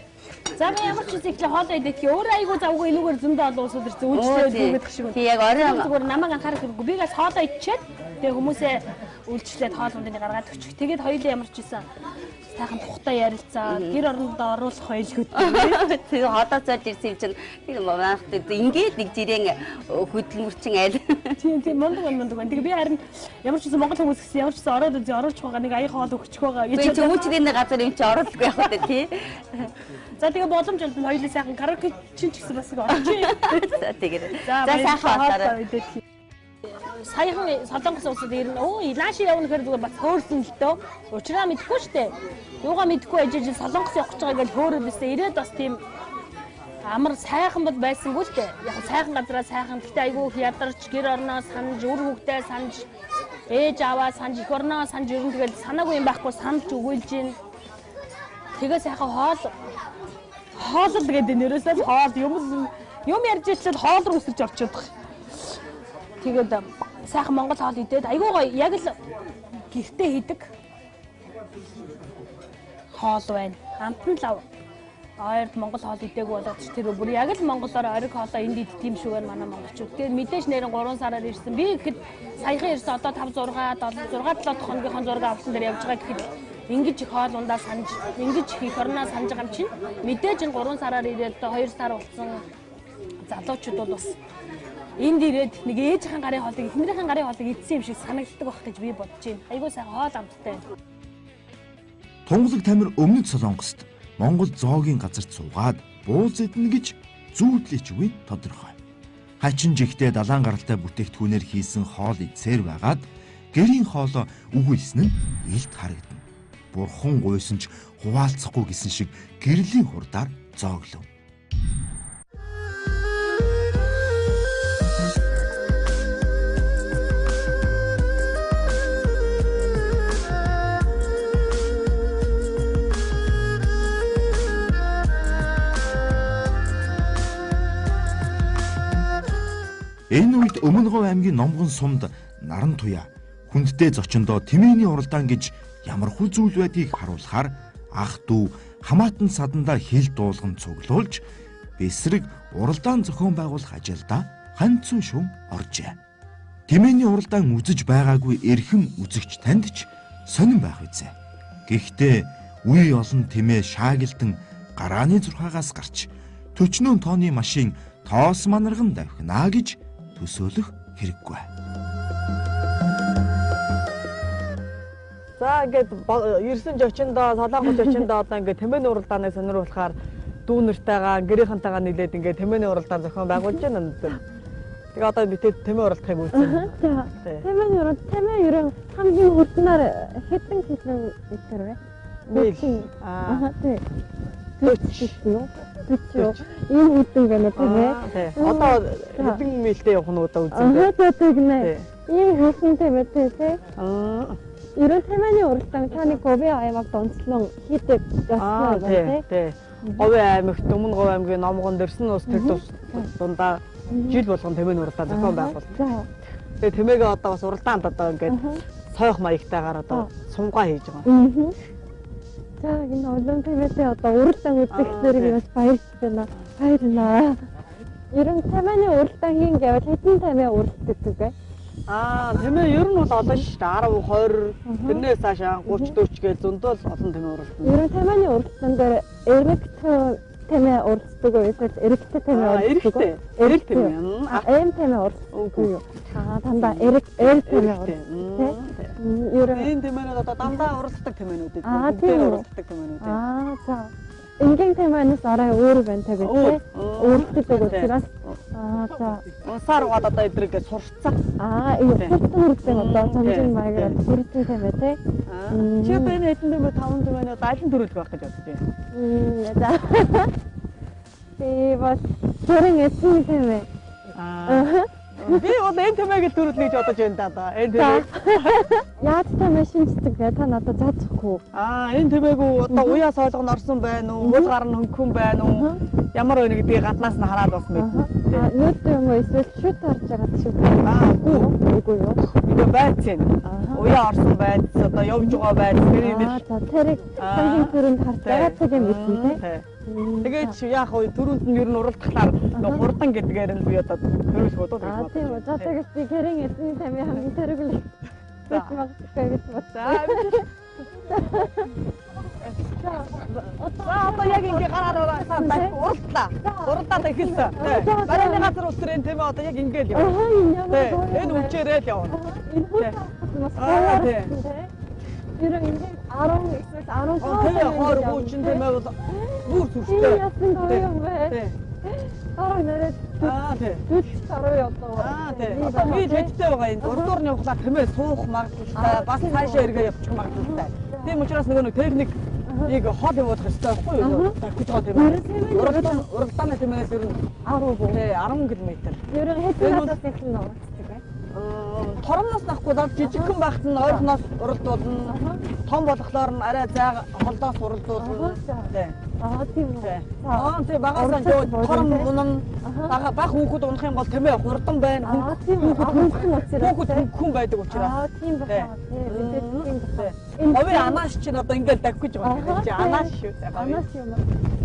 За би ямар ч зүйл хоолоо идэх гэх өөр айгуу завгүй энүүгээр зөндөө олон улсууд ирсэн үйлчлээд өгөх шиг байна. Тий яг орой зүгээр намайг анхаарах хэрэггүй. Би газ хоолоо идчихэд тэгээ хүмүүсээ үйлчлээд хоол ундыг гаргаад өччих. Тэгээд хоёулаа ямар ч байсан сайхан тухтай ярилцаа гэр орондоо оруулах байлгүй. Тэгээ хоолоо цааж ирсэн юм чинь тийм манайх ингээд нэг жирийн хөдөлмөрчин айл. Тийм мундаг байна. Тэгээ би харин ямар ч байсан монгол хүмүүс гэсэн ямар ч байсан ороод үзье оруулж байгаа нэг аяа хоол өгчих байгаа гэж. Би хүмүүчрийн газар юм чи оруулахгүй явах гэдэг тий. За тэгээ боломж олд нь хоёулаа сайхан караоке чинь ч гэсэн бас нэг орчих. За тэгээд. За сайхан хоолоо идэх. Саяхан солонгос улсад ирнэ. Нааш явна гэхээр зүгээр бас хөөрсөн л дөө. Учраа мэдэхгүй штэ. Юугаа мэдэхгүй ажиж солонгос явах гэж байгаа гэж хөөрөл өсөө ирээд бас тийм амар сайхан бол байсангүй штэ. Яг сайхан газараа сайхан. Гэтэ айгүй их ядарч гэр орноо санаж, үр хөвгтэй санаж, ээж аваа санаж, их орноо санаж ер нь тэгэл санаагүй юм байхгүй санаж өгүүлж гин. Тэгээ сайхан хоолл гэдэг нэрээсээ хоол юм ярьж ичээд хоол руу өсөж орчиход байгаа. Тэгээд сайхан монгол хоол идээд айгүй гоё яг л гэртээ хийдэг хоол байна. Амтан лав ойрд монгол хоол идээгүй болоод тэр бүр яг л монголоор ориг хоолоо энд идэх юм шиг байна манай монголчууд. Тэгээд мэдээж нэрэн 3 сараар ирсэн. Би гэхэд саяхан ирсэн одоо 5 6 7 хоногийнхын зураг авсан дээр явж байгаа гэхэд ингэж их хоол ундаа санаж ингэж их орноо санаж байгаа юм чинь мэдээж энэ 3 сараар ирээд 2 сар болсон залуучууд бол бас энд ирээд нэг ээжийн гарын хоолыг эхнэрийн гарын хоолыг идсэн юм шиг санагддаг байх гэж би бодож байна. Айгуу сайн хоол амттай. Тунгалаг тамир өмнөд Солонгост Монгол зоогийн газарт суугаад бууз иднэ гэж зүүдлээч үгүй тодорхой. Хачин жигтэй далайн гаралтай бүтээгдэхүүнээр хийсэн хоол идсээр байгаад гэрийн хоолоо үгүйсэн нь илт харагдана. Бурхан гуйсан ч хуваалцахгүй гэсэн шиг гэрлийн хурдаар зооглов. Энэ үед Монгол аймгийн Номгон сумд наран туяа хүндтэй зочиндоо тэмээний уралдаан гэж ямархуу зүйл байдгийг харуулахаар ах дүү хамаатан садандаа хил дуулган цуглуулж бэсрэг уралдаан зохион байгуулах ажилдаа ганцхан шум оржээ. Тэмээний уралдаан үзэж байгаагүй эрхэм үзэгч танд ч сонирн байх үзье. Гэхдээ үе олон тэмээ шаагилдан гарааны зурхаагаас гарч төчнөөн тооны машин тоос манарган давхинаа гэж төсөөлөх хэрэггүй. За ингээд 940-доо солонгос 40-доо одоо ингээд тэмээний уралдааны сонирхолтой дүүнэртэйгээ гэрийнхэнтэйгээ нийлээд ингээд тэмээний уралдаан зохион байгуулж байна нүд. Тэгээ одоо би тэмээ уралдахыг үзсэн. Тэмээний уралд тэмээ ерөн хамгийн хурднаар хэдэн километр вэ? Мил. Тий. 40. Ийм үдэн гэнэ тэмээ. Одоо хэдэн милтэй явах нь удаа үзэн бэ? Одоо гинэ. Ийм хөсөн тэмээ тий. Ерөн тэмээний уралдаан таны Говь аймагт онцлон хийдэг ясна тий. Говь аймагт өмнө Говь аймгийн номгон дэрсэн ус тэр дундаа жил болгон тэмээний уралдаан зохион байгуулсан. Тэгээ тэмээгээ одоо бас уралдаанд одоо ингээд сойх маягтайгаар одоо сумгаа хийж байгаа. За энэ олон тэмээтэй одоо уралдаан үзэгчдэрийг бас баярлана. Ерөн тэмээний уралдаан хийн гэвэл хэдэн тэмээ уралддаг вэ? Тэмээ ер нь бол олон шүү дээ. 10, 20 тэрнээс цаашаа 30, 40 гэж зөндөө олон тэмээ уралдана. Ерөн тэмээний уралдаан дээр эрэг тэмээ уралддаг уу? Эсвэл эрэгтэй тэмээ уралддаг уу? Эрэг тэмээ. Эм тэмээ уралддаг уу? Дандаа эрэг тэмээ уралддаг. Ерөн энэ тэмээнүүд одоо дандаа уралддаг тэмээнүүд үү? Тэр уралддаг тэмээнүүд. За. Энгийн тэмээнээс арай өөр байна tage тий. Өөрчлөлтөг учраас за. Сар гоод одоо эдрийг сурцсан. Юу сурцсан одоо замжин маягаар хүртэн тэмээ тий. Чи бэнэ хэдэн тэмээ 5 тэмээнүүд алин төрүүлэх байх гэж бодож байна. За. Би бас төрийн эцэг тэмээ. Би одоо энэ тэмээгээ төрүүлнэ гэж бодож байна да. Энэ тэмээ. Яаж тэмээ шинждэг вэ? Та надад заахгүй. Энэ тэмээгүү одоо уяа соолгон орсон байна уу? Уул гар нь хөнгөн байна уу? Ямар байна гэдгийг гаднаас нь хараад бас мэд. Нүд юм уу? Эсвэл шүт харж байгаа шүү. Үгүй юу. Энэ байцэн. Уяа орсон байц одоо явж байгаа байц тэр юм л. Тэрийг хамгийн түрүүнд харж байгаа тийм мэднэ тий. Тэгээд яах вэ? Түрүүнд нь ер нь уралдахлаар хурдан гэдгээр нь би одоо төрүүлэх удаа гэж тийм үү. За тэгээд би гэрэн эзний тамийн хамгийн төрөглөө. Одоо яг ингэ гараад байгаа уралдлаа. Уралдаад эхэлсэн. Барайны газар усрын тэмээ одоо яг ингэ л явна. Энэ үчээрээ л явна. Ерөн ингэ 10 эсвэл 15 хоор гүйчин тэмээ бол бүр сүртэй. Тий. Нэрээ түт саруу явдаг. Би тэдтэй байгаа энэ урдуурны явахлаа тэмээ суух магадлалтай бас цаашаа эргээ явчих магадлалтай. Тийм учраас нөгөө техник нэг хол явуулах хэрэгтэй байхгүй юу? Дахиж байгаа тэмээ. Уралдааны тэмээс ер нь 10 км. Ерөн хэдэн надаас эхлэн уралддаг вэ? Тормоос нахгүй зав жижигхэн багт нь ойрноос уралдуулна. Том болохоор нь арай зай холдоос уралдуулна. Тийм үү. Тийм багасаа торм унан баг хүүхэд унах юм бол тэмээ хурдан байна. Хүүхэд хүн байдаг учраас. Тийм байна. Говь анааш чинь одоо ингээд давхиж байгаа. Чи анааш шүү. Анааш юм.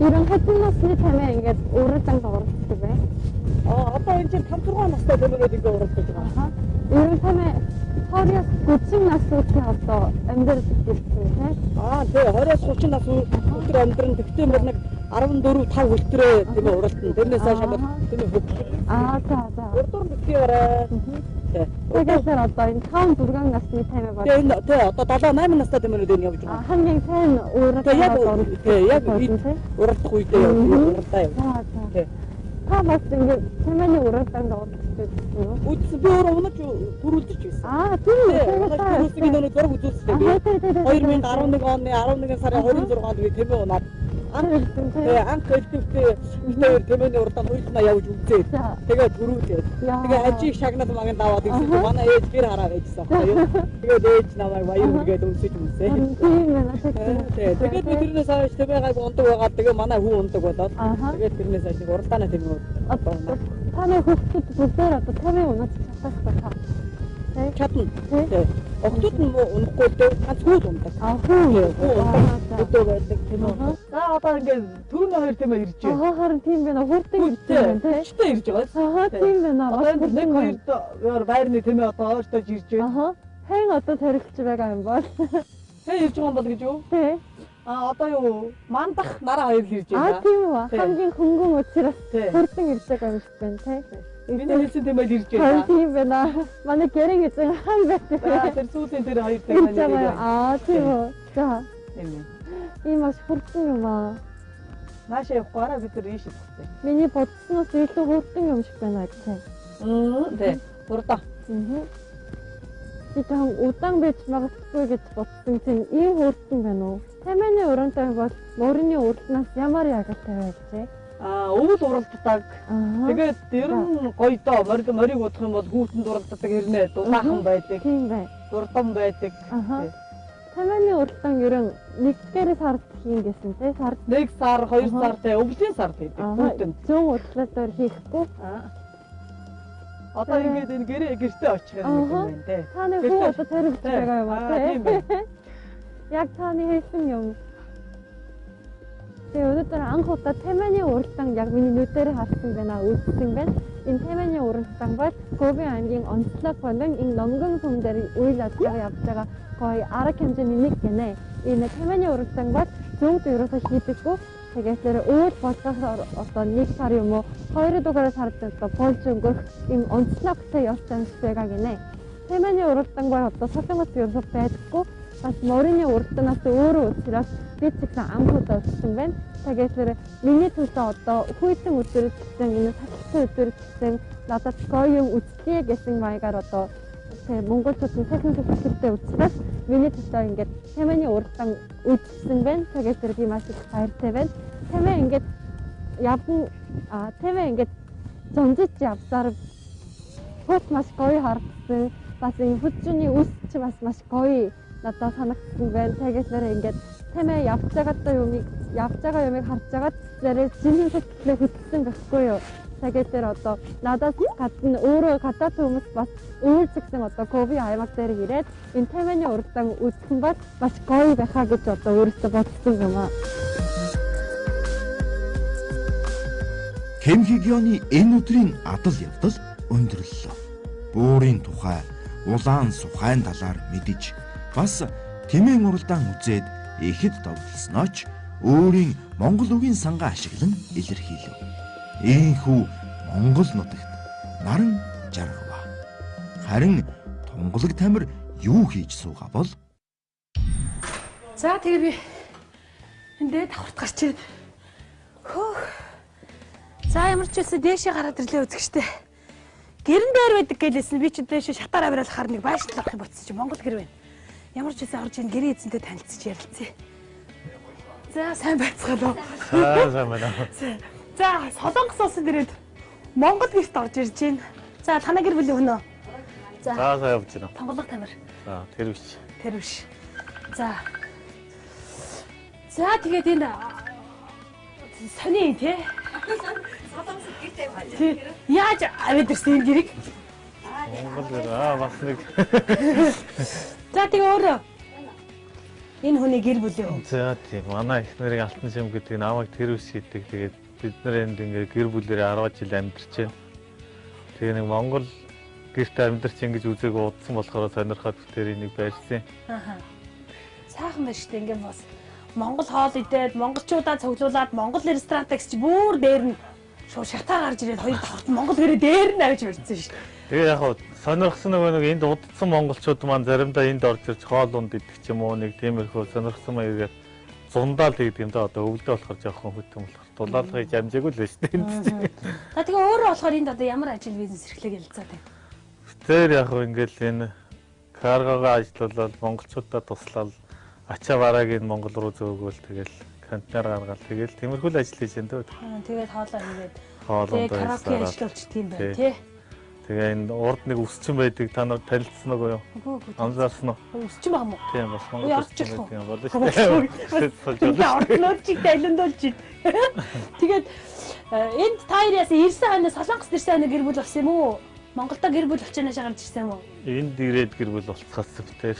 Ерөн хэдэн насны тэмээ ингээд уралдаанд оролцдог вэ? Одоо энэ чинь 5-6 настай тэмээнүүд ингээд уралдаж байгаа. Ерөн тэмээ 20-30 нас үеийн одоо амьдрал ирсэн тийм. Тийм 20-30 нас өдөр амьдран тэгтээ мөр нэг 14-5 үлтрээ тэмээ уралдана. Тэрнээс цаашаа тэмээ хөөх. За. Урдуур битгийрээ. Тэгээд одоо энэ 5-6 насны тэмээ бол. Тийм одоо 7-8 настай тэмээнүүд энэ явж байгаа. Хамгийн сайн уралдаанд яг уралдах үедээ уралдаа явна. Та бас ингээд тэмээний уралдаанд оролцдог юм уу? Үгүй би өөрөө унаж төрүүлж байсан. Тийм үү. Төрүүлсний нөгөө зураг үзүүлсэн би. 2011 оны 11 сарын 26-нд би тэмээ унаад анх хэлтвэхтэй тэмээний уралдаанд хоёулаа явж үзээ. Тэгээд төрүүлээд. Тэгээд хажиг шагнал маганд аваад ирсэн. Манай ээж гэр хараа байжсан байхгүй юу? Тэгээд ээж намайг баяр үргээд өмсөж үзээ. Тийм ээ. Тэгээд би тэрнээс хойш тэмээгайг ундаг байгаад тэгээ манай хүү ундаг болоод тэгээд тэрнээс хойш уралдааны тэмээ одоо таны хүүхэд бүгдээр одоо тэмээ унаж чадах байх. Чадна. Октод нь унахгүй дээ. Ганц хүү ундаг. Өдөө байдаг тийм үү. За одоо ингээд түрүүний хоёр тийм ээ ирж байна. Харин тийм байна. Хурдан ирж байна тийм. Өчтөө ирж байгаа. Тийм байна. Одоо нэг хоёр байрны тийм ээ одоо ойртож ирж байна. Хэн одоо тарихч байгаа юм бол. Хэн ирж байгаа юм бол гэж юу? Тийм. Одоо юу мандах нараа хоёр ирж байна. Тийм үү. Хамгийн хөнгөн учраас хурдан ирж байгаа юм шиг байна тийм. Миний хэлсэн тийм байл ирж байна. Тийм байна. Манай гэрэн эзэн хаан байдаг. Тэр сүүлийн тэр хоёр тань. Тийм үү. За. Тийм ээ. Ийм маш хурдан юм аа. Нааш явахгүй араа бид тэр ийш ирсэн. Миний бодсноос илүү хурдан юм шиг байна тийм. Тийм. Хурдан. Би том удаан байж магадгүй гэж бодсон чинь ийм хурдан байна уу? Тамины урантай бол морины уралднаас ямар ягалтай байжээ? Өвөл уралддаг. Тэгээд ер нь гоё доо морийг удах юм бол хүүтэнд уралддаг хэрнээ дулаахан байдаг. Тийм бай. Дурдан байдаг. Тамины уралдаан ер нь нэгдгээр сард хийн гэсэн тий сард 1 сар 2 сар тий өвлийн сар байдаг. Хүүтэнд. Зүүн уралдаанаар хийхгүй. Одоо ингээд энэ гэртээ очих юм байна тий. Таны хүү одоо таригч байгаа юм аа тий. Яг таны хэлсэн юм. Тэгээ өнөөдөр анх удаа тамины уралдаан яг миний нүдээр харсан байна, үзсэн байна. Энэ тамины уралдаан бол Говийн аймгийн онцлог болон энэ нонгон сүм дээр үйл ажиллагаа явж байгаа гоё арга хэмжээний нэг гинэ. Энэ тамины уралдаан бол зөвд ерөөсөө хийдэггүй. Тэгээд тэр үйл болсоор одоо 1 сар юм уу 2 дугаар сард одоо болж өнгөрөх энэ онцлогтой явсан байгаа гинэ. Тамины уралдаан бол одоо солонгос ерөөсөө байдаггүй. Бас морины уралдаанаас өөрөө учраас би ч гэсэн анх удаа үзсэн байна. Тэгээд тэр миний төлөө одоо хүйтэн өдрөдсөн энэ сахилсан өдрөдсөн надад гоё юм үзлээ гэсэн маягаар одоо тэр монголчуудын техник хэлбэртэй учраас миний төлөө ингээд тамины уралдаан үзсэн байна. Тэгээд тэр би маш их баяртай байна. Тамаа ингээд явна тамаа ингээд зонжиж явсаар хот маш гоё харагдсан. Бас энэ хүчний үс ч бас маш гоё надад санагдсан байна. Тэгээд нэр ингээд тамаа явж байгаа юмыг харж байгаад зэрэг зинхэнэ сэтгэлээ хөдөлсөн байхгүй юу. Тэгээд тэр одоо надаас гадна өөрөө гадаад хүмүүс бас үйлчлэгсэн одоо Говийн аймаг дээр ирээд энэ тамины уралдаан үзэх нь бас гоё байхаа гэж одоо өөрөөсөө бодсон юм аа. Кемхигёны энэ өдрийн адал явдал өндөрлөлөө. Буурын тухай, улаан сухайн талаар мэдэж бас тэмээн уралдаан үзээд ихэд довтлснооч өөрийн монгол үгийн сангаа ашиглан илэрхийлв. Ийхүү монгол нутагт наран жаргав. Харин тунгалаг тамир юу хийж суугаа бол? За тэгээ би эндээ давхарт гарч ирээд. Хөөх. За ямар ч үсэ дээшээ гараад ирлээ үзэх штэ. Гэрэн дээр байдаг гэлээсэн би ч дээшээ шатаар авирал хаар нэг байшин авах юм бодсон чи монгол гэр байна. Ямар ч үсэ орж ийн гэрээ эзэнтэй танилцж ярилцъя. За сайн байцгаалаа. Сайн байна. За солонгос улсын дээрээ монгол гэрт орж ирж байна. За танай гэр бүлийн хүн үү? За сайн явж байна. Тунгалаг тамир. За тэр биш. Тэр биш. За. За тэгээд энэ сони тий. Солонгос гэртэй байна. Яаж аваад ирсэн энэ гэрийг? Монгол гэр бас нэг. За тэгээ өөрөө энэ хүний гэр бүлийн хүн. За тийм манай их нарыг алтан шим гэдэг намайг тэр үс хийдэг. Тэгээд бид нар энд ингээ гэр бүлэрээ 10 жил амьдарч байна. Тэгээ нэг Монгол гэрт амьдарч ингэж үзег удсан болохоор сонирхоод тэр энийг байрсан. Сайхан байна шүү дээ ингээм бас Монгол хоол идээд монголчуудаа цуглуулад монгол ресторант гэж бүр дээр нь шууд шатаа гарч ирээд хоёр давхарт монгол гэрээ дээр нь авч барьсан шүү дээ. Тэгээ яг хаа сонирхсан нэг энд удсан монголчууд маань заримдаа энд орж ирж хоол унд идэх ч юм уу нэг тиймэрхүү сонирхсан маягаар зундаал гэдэг юм да одоо өвлдөө болохоор жоохон хөтөн болохоор дулаалгыг амжаагүй л байж тээ. За тэгээ өөрөө болохоор энд одоо ямар ажил бизнес эрхлэх ялцаад байна. Тэр яг хөө ингээл энэ каргогоо ажиллуулаад монголчуудаа туслал ачаа барааг энэ Монгол руу зөөгөөл тэгэл контейнер гаргаад тэгэл тиймэрхүү л ажил хийж энэ дөө. Тэгээд хоолоо хийгээд хоолонд караоке ажиллуулж тийм байна тий. Тэгээ энэ урд нэг өсчин байдаг та нар танилцсан уу юу? Анзаарсан уу? Өсчин байгаа мó? Тийм бас Монгол өсчин байдаг юм болоо шүү. Тэгээ ордноор чиг далиндуулж ид. Тэгээд энд та яасан ирсэн ханаа солонгос ирсэн ханаа гэр бүл болсон юм уу? Монголдо гэр бүл очиноошоо гарч ирсэн юм уу? Энд ирээд гэр бүл болцохоос битээр.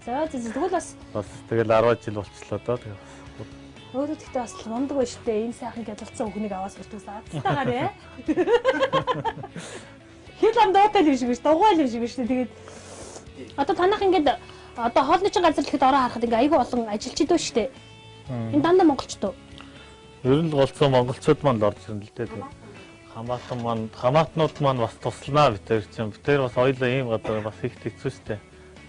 За тэгвэл бас тэгэл 10 жил болчихлоо доо. Өөрөө тэгтээ бас мундаг байж тээ энэ сайхан гялалцсан хүнийг аваад сурчсан аацтайгаар ээ. Хэл амдаатай л юм шиг биш, дугаал юм шиг биш тэгээд одоо танах ингээд одоо хоолны чин газар ихэд ороо харахад ингээ айгүй олон ажилчид байна шүү дээ. Энэ дандаа монголчд уу? Ер нь голцоо монголчууд маань л орж ирнэ л дээ. Хамаатнууд маань бас тусланаа битээр чинь. Битээр бас хоёулаа ийм гадар бас их хэцүү шүү дээ.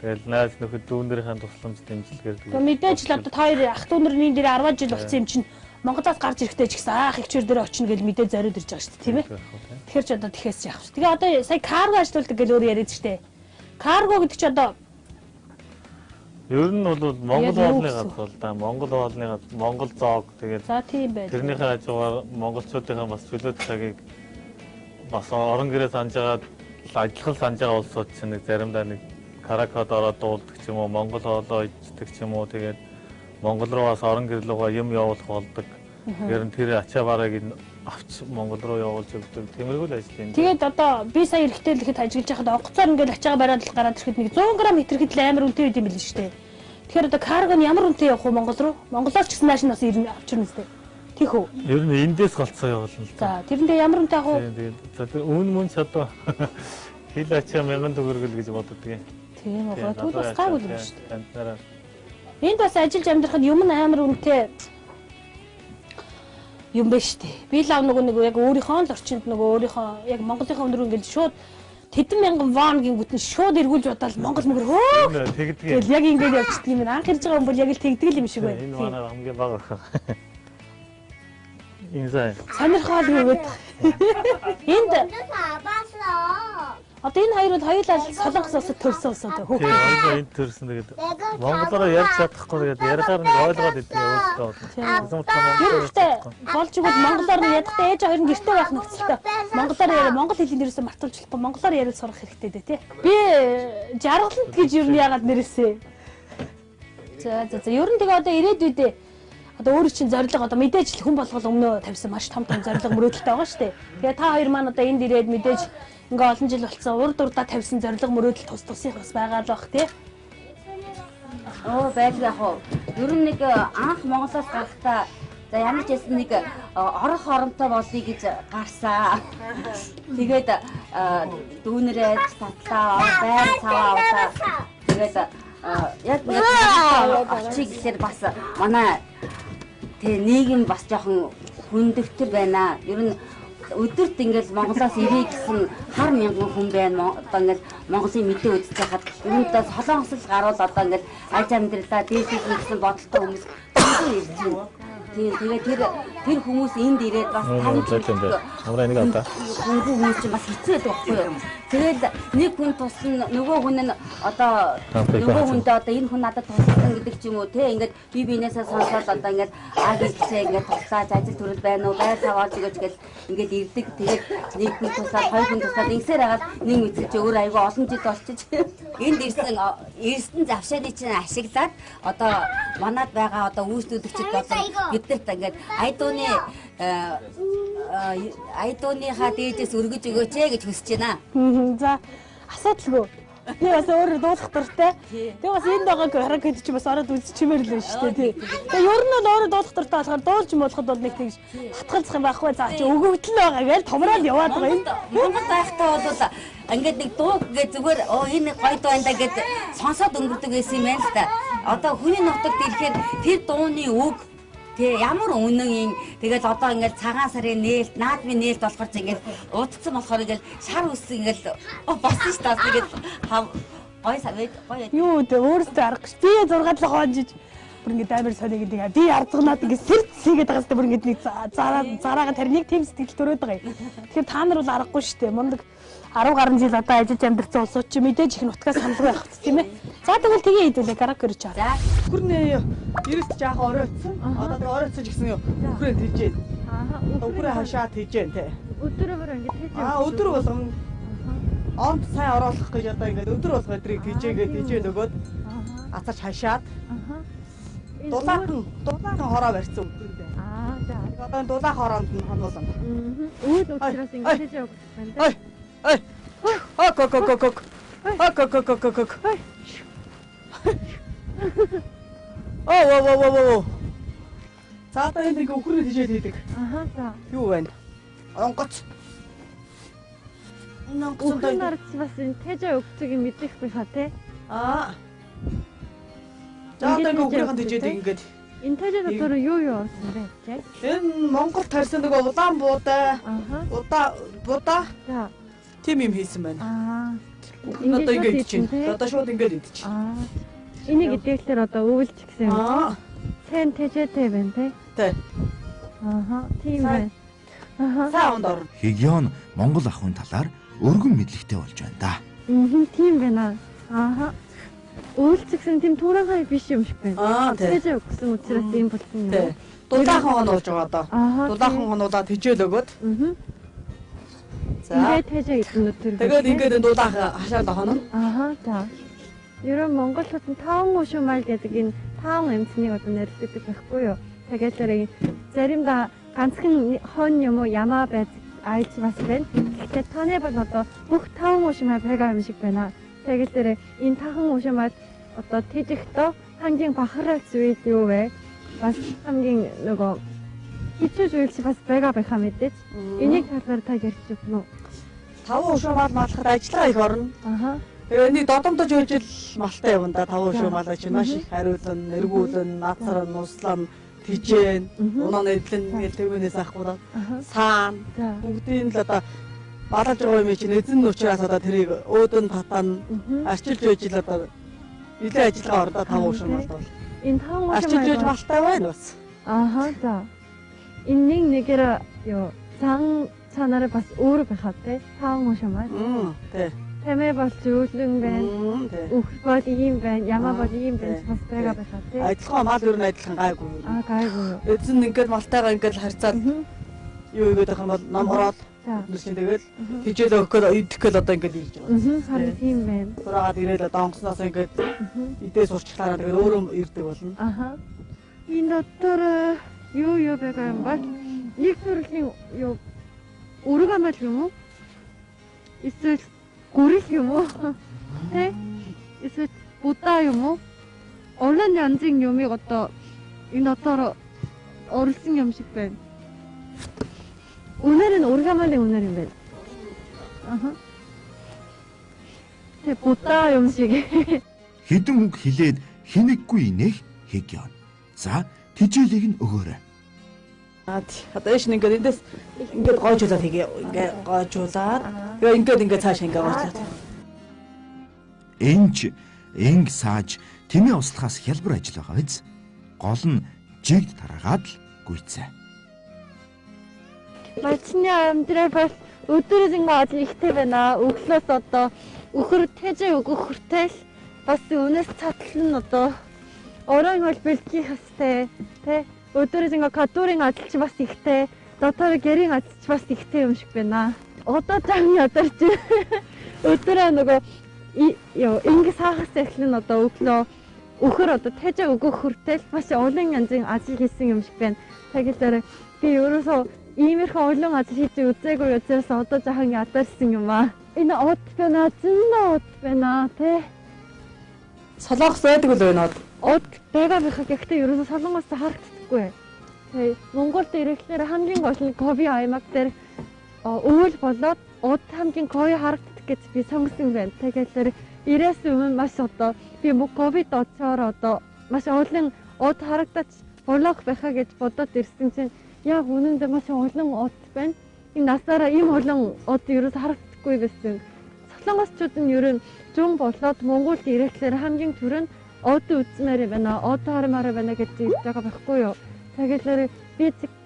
Тэгэл найз нөхөд дүүнэрийн тусламж дэмжлэгээр. Тэгээ мэдээж л одоо та хоёр ах дүүнэрийн дээр 10 жил болсон юм чинь Монголоос гарч ирэхдээ ч гэсэн аах ихчээр дээр очино гэж мэдээ зориод ирж байгаа шүү дээ, тийм ээ. Тэгэхээр ч одоо тэхээс яах вэ? Тэгээ одоо сая карго ажилуулдаг гэж өөр яриад шүү дээ. Карго гэдэг чи одоо ер нь бол Монгол хоолны газар л да. Монгол хоолны газар, Монгол зоог тэгээд за тийм байх. Тэрнийхээ хажуугаар монголчуудынхаа бас чөлөөт цагийг бас орон гэрээ санаж байгаа ажиллах санаж байгаа улсууд чинь нэг заримдаа нэг каракод ороод дуулдаг ч юм уу, монгол хоолоо иддэг ч юм уу, тэгээд монгол руу бас орон гэрлүүгээ юм явуулах болдог. Гэр нь тэр ачаа бараг авч монгол руу явуулж өгдөг. Тиймэрхүү л ажил юм. Тэгээд одоо би сая эрэхтэй л ихэд ажиллаж байхад онгоцоор ингээд ачаага бариад гараад ирэхэд нэг 100 г итэрэхэд л амар үнэтэй байд юм билээ шүү дээ. Тэгэхээр одоо карго нь ямар үнэтэй явах вэ Монгол руу? Монголоор ч гэсэн нааш нас ирнэ авчирна үстэй. Тийх үү? Ер нь эндээс голцоо явуулна л. За тэрэндээ ямар үнэтэй авах вэ? Тэгээд за тэр үн мөн ч одоо хил ачаа 1000 төгрөгөл гэж боддог юм. Тийм үү. Тэгвэл бас гайгүй юм шүү дээ. Энд бас ажиллаж амьдрахад юм амар үнэтэй юм байна шүү дээ. Би л нэг яг өөрийнхөө л орчинд нөгөө өөрийнхөө яг Монголынхаа өнөр ингээд шууд тэдэн мянган вон гингүүт нь шууд эргүүлж бодоод Монгол мөр хөө тэгдэг юм. Тэгэл яг ингээд явчихдаг юм байна. Анх ирж байгаа хүн бол яг л тэгдэг юм шиг байна. Энэ манай хамгийн бага охин. Инзай. Сонирхол өгөөд. Энд одоо энэ хоёр бол хоёулаа солонгос улсад төрсэн улсууд хөөх. Тийм хоёулаа энд төрсэн тэгээд монголоор ярьж чадахгүй тэгээд яриагаар нэг ойлгоод идэв явуултаа болно. Гэрчтэй болж игэл монголоор нь ядахтай ээж хоёр нь гэртээ байх нөхцөлтэй. Монголоор яриа монгол хэлийг нэрээсээ мартуулж болохгүй монголоор яриад сурах хэрэгтэй дээ тий. Би жаргалант гэж юу яагаад нэрээсээ. За ер нь тэгээ одоо ирээдүйдээ одоо өөрөө чинь зорилго одоо мэдээж хүн болгол өмнөө тавьсан маш том зорилго мөрөөдөлтэй байгаа шүү дээ. Тэгээ та хоёр маань одоо энд ирээд мэдээж ингээ олон жил болсон урд урдаа тавьсан зорилго мөрөөдөл тус тусих бас байгаа л бах тий. Байж яг уу. Ер нь нэг анх Монголоос гарахдаа за ямар ч байсан нэг орох оромтой болъё гэж гарсаа. Тэгээд дүүнэрээ татлаа, байр цаваа аваа. Тэгээд яг нэг очиг гэхээр бас манай тэгээ нийгэм бас жоохон хүндөвтөр байна. Ер нь өдөрт ингээл Монголоос ирээ гэсэн хар мянган хүн байна. Одоо ингээл Монголын мэдээ үзэж байхад ер нь солонгос л гаруул одоо ингээл аж амьдралаа дээшээс гэсэн бодолтой хүмүүс ирж байна. Тэгээд тэр хүмүүс энд ирээд бас тань амраа нэг одоо хүмүүс чинь бас хэцүү байдаг байхгүй юу? Тэгээд нэг хүн туслана, нөгөө хүн нь одоо нөгөө хүндээ одоо энэ хүн надад тусласан гэдэг ч юм уу те ингээд би биенээсээ сонсоод одоо ингээд агилсээ ингээд туслаач ажил төрөл байна уу байр цаваалж өгөөч гэж ингээд ирдэг. Тэгээд нэг хүн туслаад хоёр хүн туслаад ингэсээр хагаад нэг мэдсэж өөр аягүй олон жил болчих. Энд ирсэн завшааны чинь ашиглаад одоо манад байгаа одоо үйлдвэрлэгчид болон бидэрт ингээд айдууныхаа дээжээс өргөж өгөөч гэж хүсэж байна. За асуудалгүй. Би бас өөрөө дуулах дуртай. Тэгээ бас энд байгаа хараг чи бас ороод үзчихмээр л байна шүү дээ. Тэгээ ер нь бол өөрөө дуулах дуртай болохоор дуулж болоход бол нэг тэгж хатгалзах юм байхгүй. За чи өгөгдөл байгаа гэж томроод яваад байгаа юм. Монгол байхдаа бол ингээд нэг дуу гэж зүгээр энэ гоё дуу энэ гэж сонсоод өнгөрдөг байсан юм байна л та. Одоо хүний нутагт ирэхээр тэр дууны үг тэгээ ямар үнэн юм тэгэл одоо ингээд цагаан сарын нээлт наадмын нээлт болохоор ч ингээд удцсан болохоор ингээд шар үс ингээд болсон ш тас тэгээд гой савэд гоё юу дээ өөрөөсөө аргагүй ш би 6 7 хонжиж бүр ингээд амар сони гэдэг би ардганаад ингээд сэрд хийгээд байгаа сте бүр ингээд нэг зараагаа тарныг тийм сэтгэл төрөөд байгаа юм. Тэгэхээр та нар бол аргагүй ш тэ мундаг 10 гаруй жил одоо ажиллаж амьдарсан улсууд чи мэдээж их нутгаас хамлаг байх тийм ээ. За тэгвэл тгээ хийдүүлээ гараг гэрч чаа. За Хүрнээ ерөөс жаах оройтсан. Одоо оройтсан ч гэсэн үхрээ тийжээ. Үхрээ хашаа тийжээ те. Өдөрөөр ингэ тийжээ. Өдөр болгон онт сайн оруулах гэж одоо ингэ өдөр болгоо өдрийг тийжээгээд нөгөөд атарч хашаад. Дулаахан хороо барьсан үгдээ. За. Одоо дулаах хороонд нь хонуулсан. Үйл учраас ингэ тийжээ өгөх байна. Ок. Оо. Цаатаа энэ ингээ өхрөө тийжээд хийдэг. Аха за. Юу вэ? Онгоц. Өхөр нарч бас энэ тэжээ өгцөгийг мэдэх байхаа те. За одоо ингээ өхрийн тийжээд ингээд энэ тэжээ дотор юу орсон бэ те? Энэ Монгол тарьсан нөгөө улаан буудаа. Удаа. За. Тим юм хийсэн байна. Одоо ингээд идчихэв. Одоо шууд ингээд идчих. Энийг идэхлээр одоо өвөлч гэсэн юм. Сэн тэжээтэй байна те. Тэ. Тийм байна. Саунд орно. Хигион Монгол ахуйн талаар өргөн мэдлэгтэй болж байна да. Тийм байна. Өвөлч гэсэн тийм туурай хай биш юм шиг байна. Тэжээ өгсөн учраас ийм болсон юм. Тэ. Дулаахан хонуулж байгаа одоо. Дулаахан хонуулаад хижээл өгөөд. За. Ингээд тэжээ идэн өтөр. Тэгээд ингээд дулаахан хашаал хоно. За. Ерөн Монголд таун ушмал гэдэг энэ таун эмчнийг одоо нэрлэдэг байхгүй юу? Тэгээд заримдаа ганцхан хон юм уу ямаа байж айж бас байна. Тэгэхээр таны бол одоо бүх таун ушмал байгаа юм шиг байна. Тэгээд энэ таун ушмал одоо тэжэхдээ хамгийн бахархаж зүйл юу вэ? Бас хамгийн нөгөө хичээж үйлч бас байгаа байхаа мэдээж. Энийг талаар та ярьж өгнө үү? Таван ушмал малахад ажиллагаа их орно. Тэгээ энийг додомдож үжил малтай явна да таван ушмал аж маш их хариулан, эргүүлэн, наацран, нуслан тижэн, унаа нэдлэн гэдэг төвнөөс авахгүй саан бүгдийн л одоо балаж байгаа юм чинь эзэн учраас одоо тэрийг өөдөн татан арчилж үжил одоо нэлээд ажиллагаа ордоо таван ушмал бол энэ таван ушмал арчилж үж малтай байна бас. За. Энэ нэгээр ёо цаанаараа бас өөр байхаа те таван ушмал. Тий. Тэмээ бол зөвлөн байна. Өх бол ийм байна. Ямаа бол ийм байна. Бас байгаа байхаа тий. Адилхан мал ер нь адилхан гайгүй. Гайгүй. Эзэн ингээд малтайгаа ингээд харьцаад юу игээд байх юм бол ном ороод нүсийн тэгэл хижээл өгөхөд идэх гээл одоо ингээд ийж байгаа. Харин тийм байна. Сураагаад ирээд одоо онгоцноос ингээд идээ сурчлаараа тэгээд өөрөө ирдэг болно. Энэ дотор юу байгаа юм бол нэг төрлийн юу өрг амал юм уу? Эсвэл гүрэл юм уу? Тэ? Эсвэл удаа юм уу? Олон янзын юмыг одоо энэ дотор орлсон юм шиг байна. Үнээр нь ургамалын үнээр юм байна. Тэ удаа юм шиг. Хэдэн үг хэлээд хинэггүй инех Хигион. За, тижээлийг нь өгөөрэй. Одоо эш ингээд эндээс ингээд гойжуулаад хийгээ. Ингээд гойжуулаад. Тэгээд цааш ингээд гойжуулаад. Энч энг сааж тэмээ услахаас хялбар ажил байгаа биз. Гол нь жигд тараагаад л гүйцээ. Бачны амьдрал бол өдөрөөр ингээд ажил ихтэй байна. Өглөөс одоо өхөр тэжээ өгөх хүртэл бас өнөөс цатлал нь одоо оройн хол бэлтгэх хэвтэй тий. Өдөрөөр ингээ кадурын ажилч бас ихтэй, дотор гэрийн ажилч бас ихтэй юм шиг байна. Одоо зам ядарч өдөрөө нөгөө ингээ сахаас эхлэн одоо өглөө өхөр одоо тэжээ өгөх хүртэл маш олон янзын ажил хийсэн юм шиг байна. Тэгэхээр би ерөөсөө иймэрхүү олон ажил хийж үзээгүй учраас одоо жаахан ядарсан юм аа. Энэ од байна, зэн од байна тий. Солонгос байдаг л байна. Од байгаа байхад гэхдээ ерөөсөө солонгос харагддаггүй. Тэгээ Монголд ирэхлээр хамгийн гол нь ковид аймаг дээр өвөл болоод од хамгийн ковид харагддаг гэж би сонгосон байна. Тэгэхээр ирээс өмнө маш одоо би ковид очоор одоо маш олон од харагдаж болоох байхаа гэж бодоод ирсэн чинь яг үнэндээ маш олон од байна. Энэ насаараа ийм олон од ерөөсөө харагддаггүй байсан. Солонгосчууд нь ер нь зүүн болоод Монголд ирэхлээр хамгийн түрүүнд од үзмээр байна, од хармаар байна гэж хэлж байгаа байхгүй юу? Тэгэхээр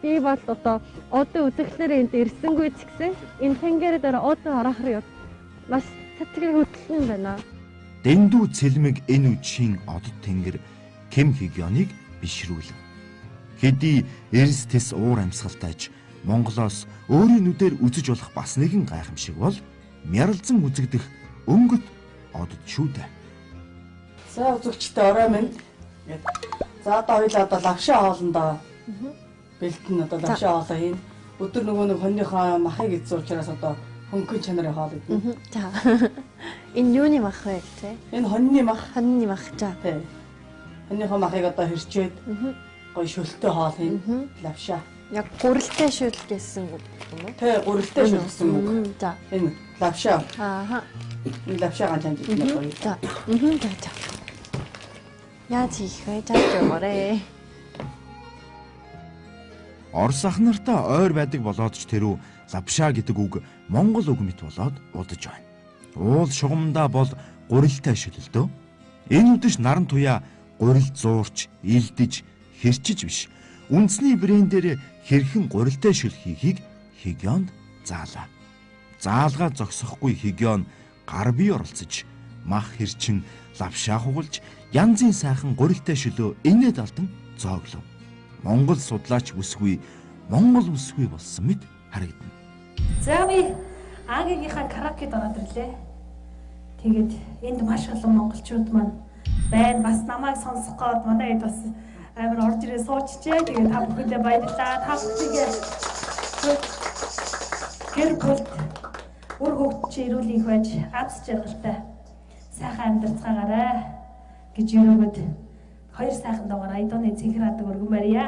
би бол одоо од үзэхлээр энд ирсэнгүй ч гэсэн энэ тэнгэр дээр од харахаар маш сэтгэл хөдлөн байна. Дэндүү цэлмэг энэ үдшийн од тэнгэр Ким Хигионыг бишрүүлв. Хэдий эрс тэс уур амьсгалтайч Монголоос өөрийн нүдээр үзэж болох бас нэгэн гайхамшиг бол мярлзан үзэгдэх өнгөт од шүү дээ. За үзэгчтэй орой минь. За одоо хоёлаа одоо лавшаа хоолндоо бэлтэн одоо лавшаа хоолоо хийн. Өдөр нөгөө нэг хоньныхоо махыг эзэн учраас одоо хөнгөн чанарын хоол гэдэг. За. Энэ юуны мах вэ те? Энэ хоньны мах. Хоньны мах за. Тий. Хоньныхоо махыг одоо хэрчээд гоё шөлттэй хоол хийн. Лавша. Яг гурилтай шүл гэсэн үг юм уу? Тий, гурилтай шүл гэсэн үг. За. Энэ лавша. Ааха. Энэ лавшагаа чамд идэх гоё. За. За. Яаж хийх вэ? Зааж өгөөрэй. Орос ах нартаа ойр байдаг болоод ч тэрүү лавшаа гэдэг үг монгол үг мэт болоод удаж байна. Уул шугамдаа бол гурилтай шүлэлдөө. Энэ үдэш наран туяа гурил зуурч, илдэж, хэрчиж биш. Үндэсний брэндээр хэрхэн гурилтай шүл хийхийг хигионд заалаа. Заалгаа зогсохгүй хигион гар бие оролцож, мах хэрчин, лавшаа хугалж, янзын сайхан гурилтай шүлөө инээд алдан зооглов. Монгол судлаач бүсгүй, монгол бүсгүй болсон мэт харагдана. За би Агигийнхаа караокед ороод ирлээ. Тэгээд энд маш олон монголчууд маань байна. Бас намайг сонсох гээд манай эд бас амар орж ирээ суучжээ. Тэгээд та бүхэндээ баярлалаа. Та бүхнийг гэр бүл үр хөвгт чи эрүүл их байж аз жаргалтай сайхан амьдарцгаагаарай гэж өрөөгд хоёр сайхан дугаар айдооны цэнхэр хадаг өргөн барья.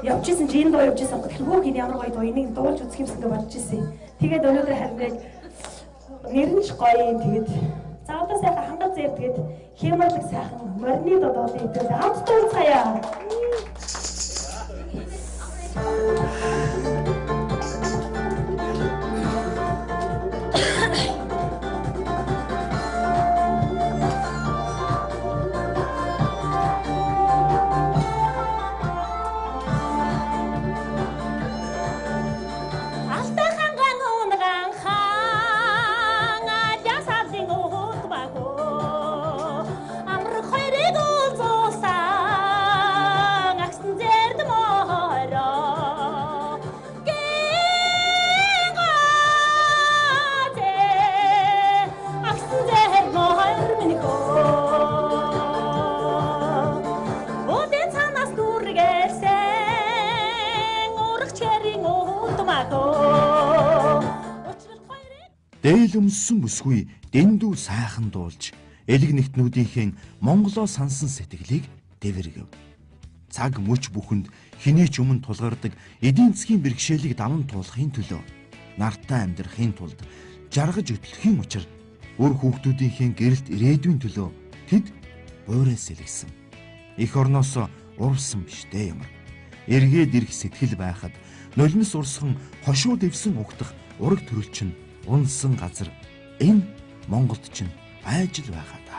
явжсэн чи энэ дуу явжсэн гэхээр хүүхд ямар гоё дуу энийг дуулж үзэх юмсэндээ болж ирсэн. Тэгээд өнөөдөр харин нэр нь ч гоё юм тэгээд за одоо сайхан хангаж зэр тэгээд хямралаг сайхан морины дуудуулын идэл хамт дуулцгаая. Дээл өмссөн бүсгүй дэндүү сайхан дуулж элэг нэгтнүүдийнхээ монголоо сансан сэтгэлийг дэвэргэв. Цаг мөч бүхэнд хэний ч өмнө тулгардаг эдийн засгийн бэрхшээлийг даван туулахын төлөө нартай амьдрахын тулд жаргаж өтлөхийн учир өр хүүхдүүдийнхээ гэрэлт ирээдүйн төлөө тэд буурай сэлгэсэн. Эх орноос урвсан биш дээ ямар. Эргээд ирэх сэтгэл байхад нулимс урсхан хошуу дэвсэн угтах ураг төрөл чинь унсан газар энэ Монголд чинь айжил байгаа да.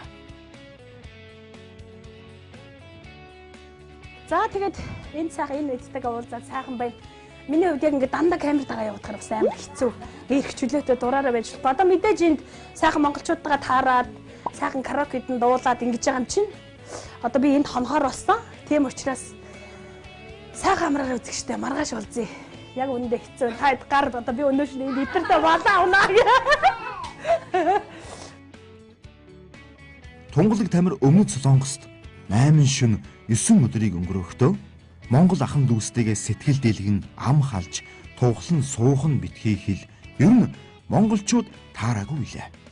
За тэгээд энэ сайхан энэ эдтэйгээ уулзаад сайхан байна. Миний хувьд яг ингээд дандаа камер дагаа явуулахаар бас амар хэцүү. Ирэх чөлөөтэй дураараа байж л. Одоо мэдээж энд сайхан монголчуудаа таарад сайхан караокед нь дуулаад ингэж байгаа юм чинь. Одоо би энд хонхоор болсон. Тийм учраас сайхан амраар үзэх штэ маргааш уулзъя. Яг үндэ хэцүү. Та гар одоо би өнөөш энэ литртэй болоо унаа. Тунгалаг тамир өмнөд Солонгост 8 шөнө 9 өдрийг өнгөрөөхдөө Монгол ахан дүүстэйгээ сэтгэл дэлгэн ам халж тухлан суухан битгий хэл ер нь монголчууд таараагүй лээ.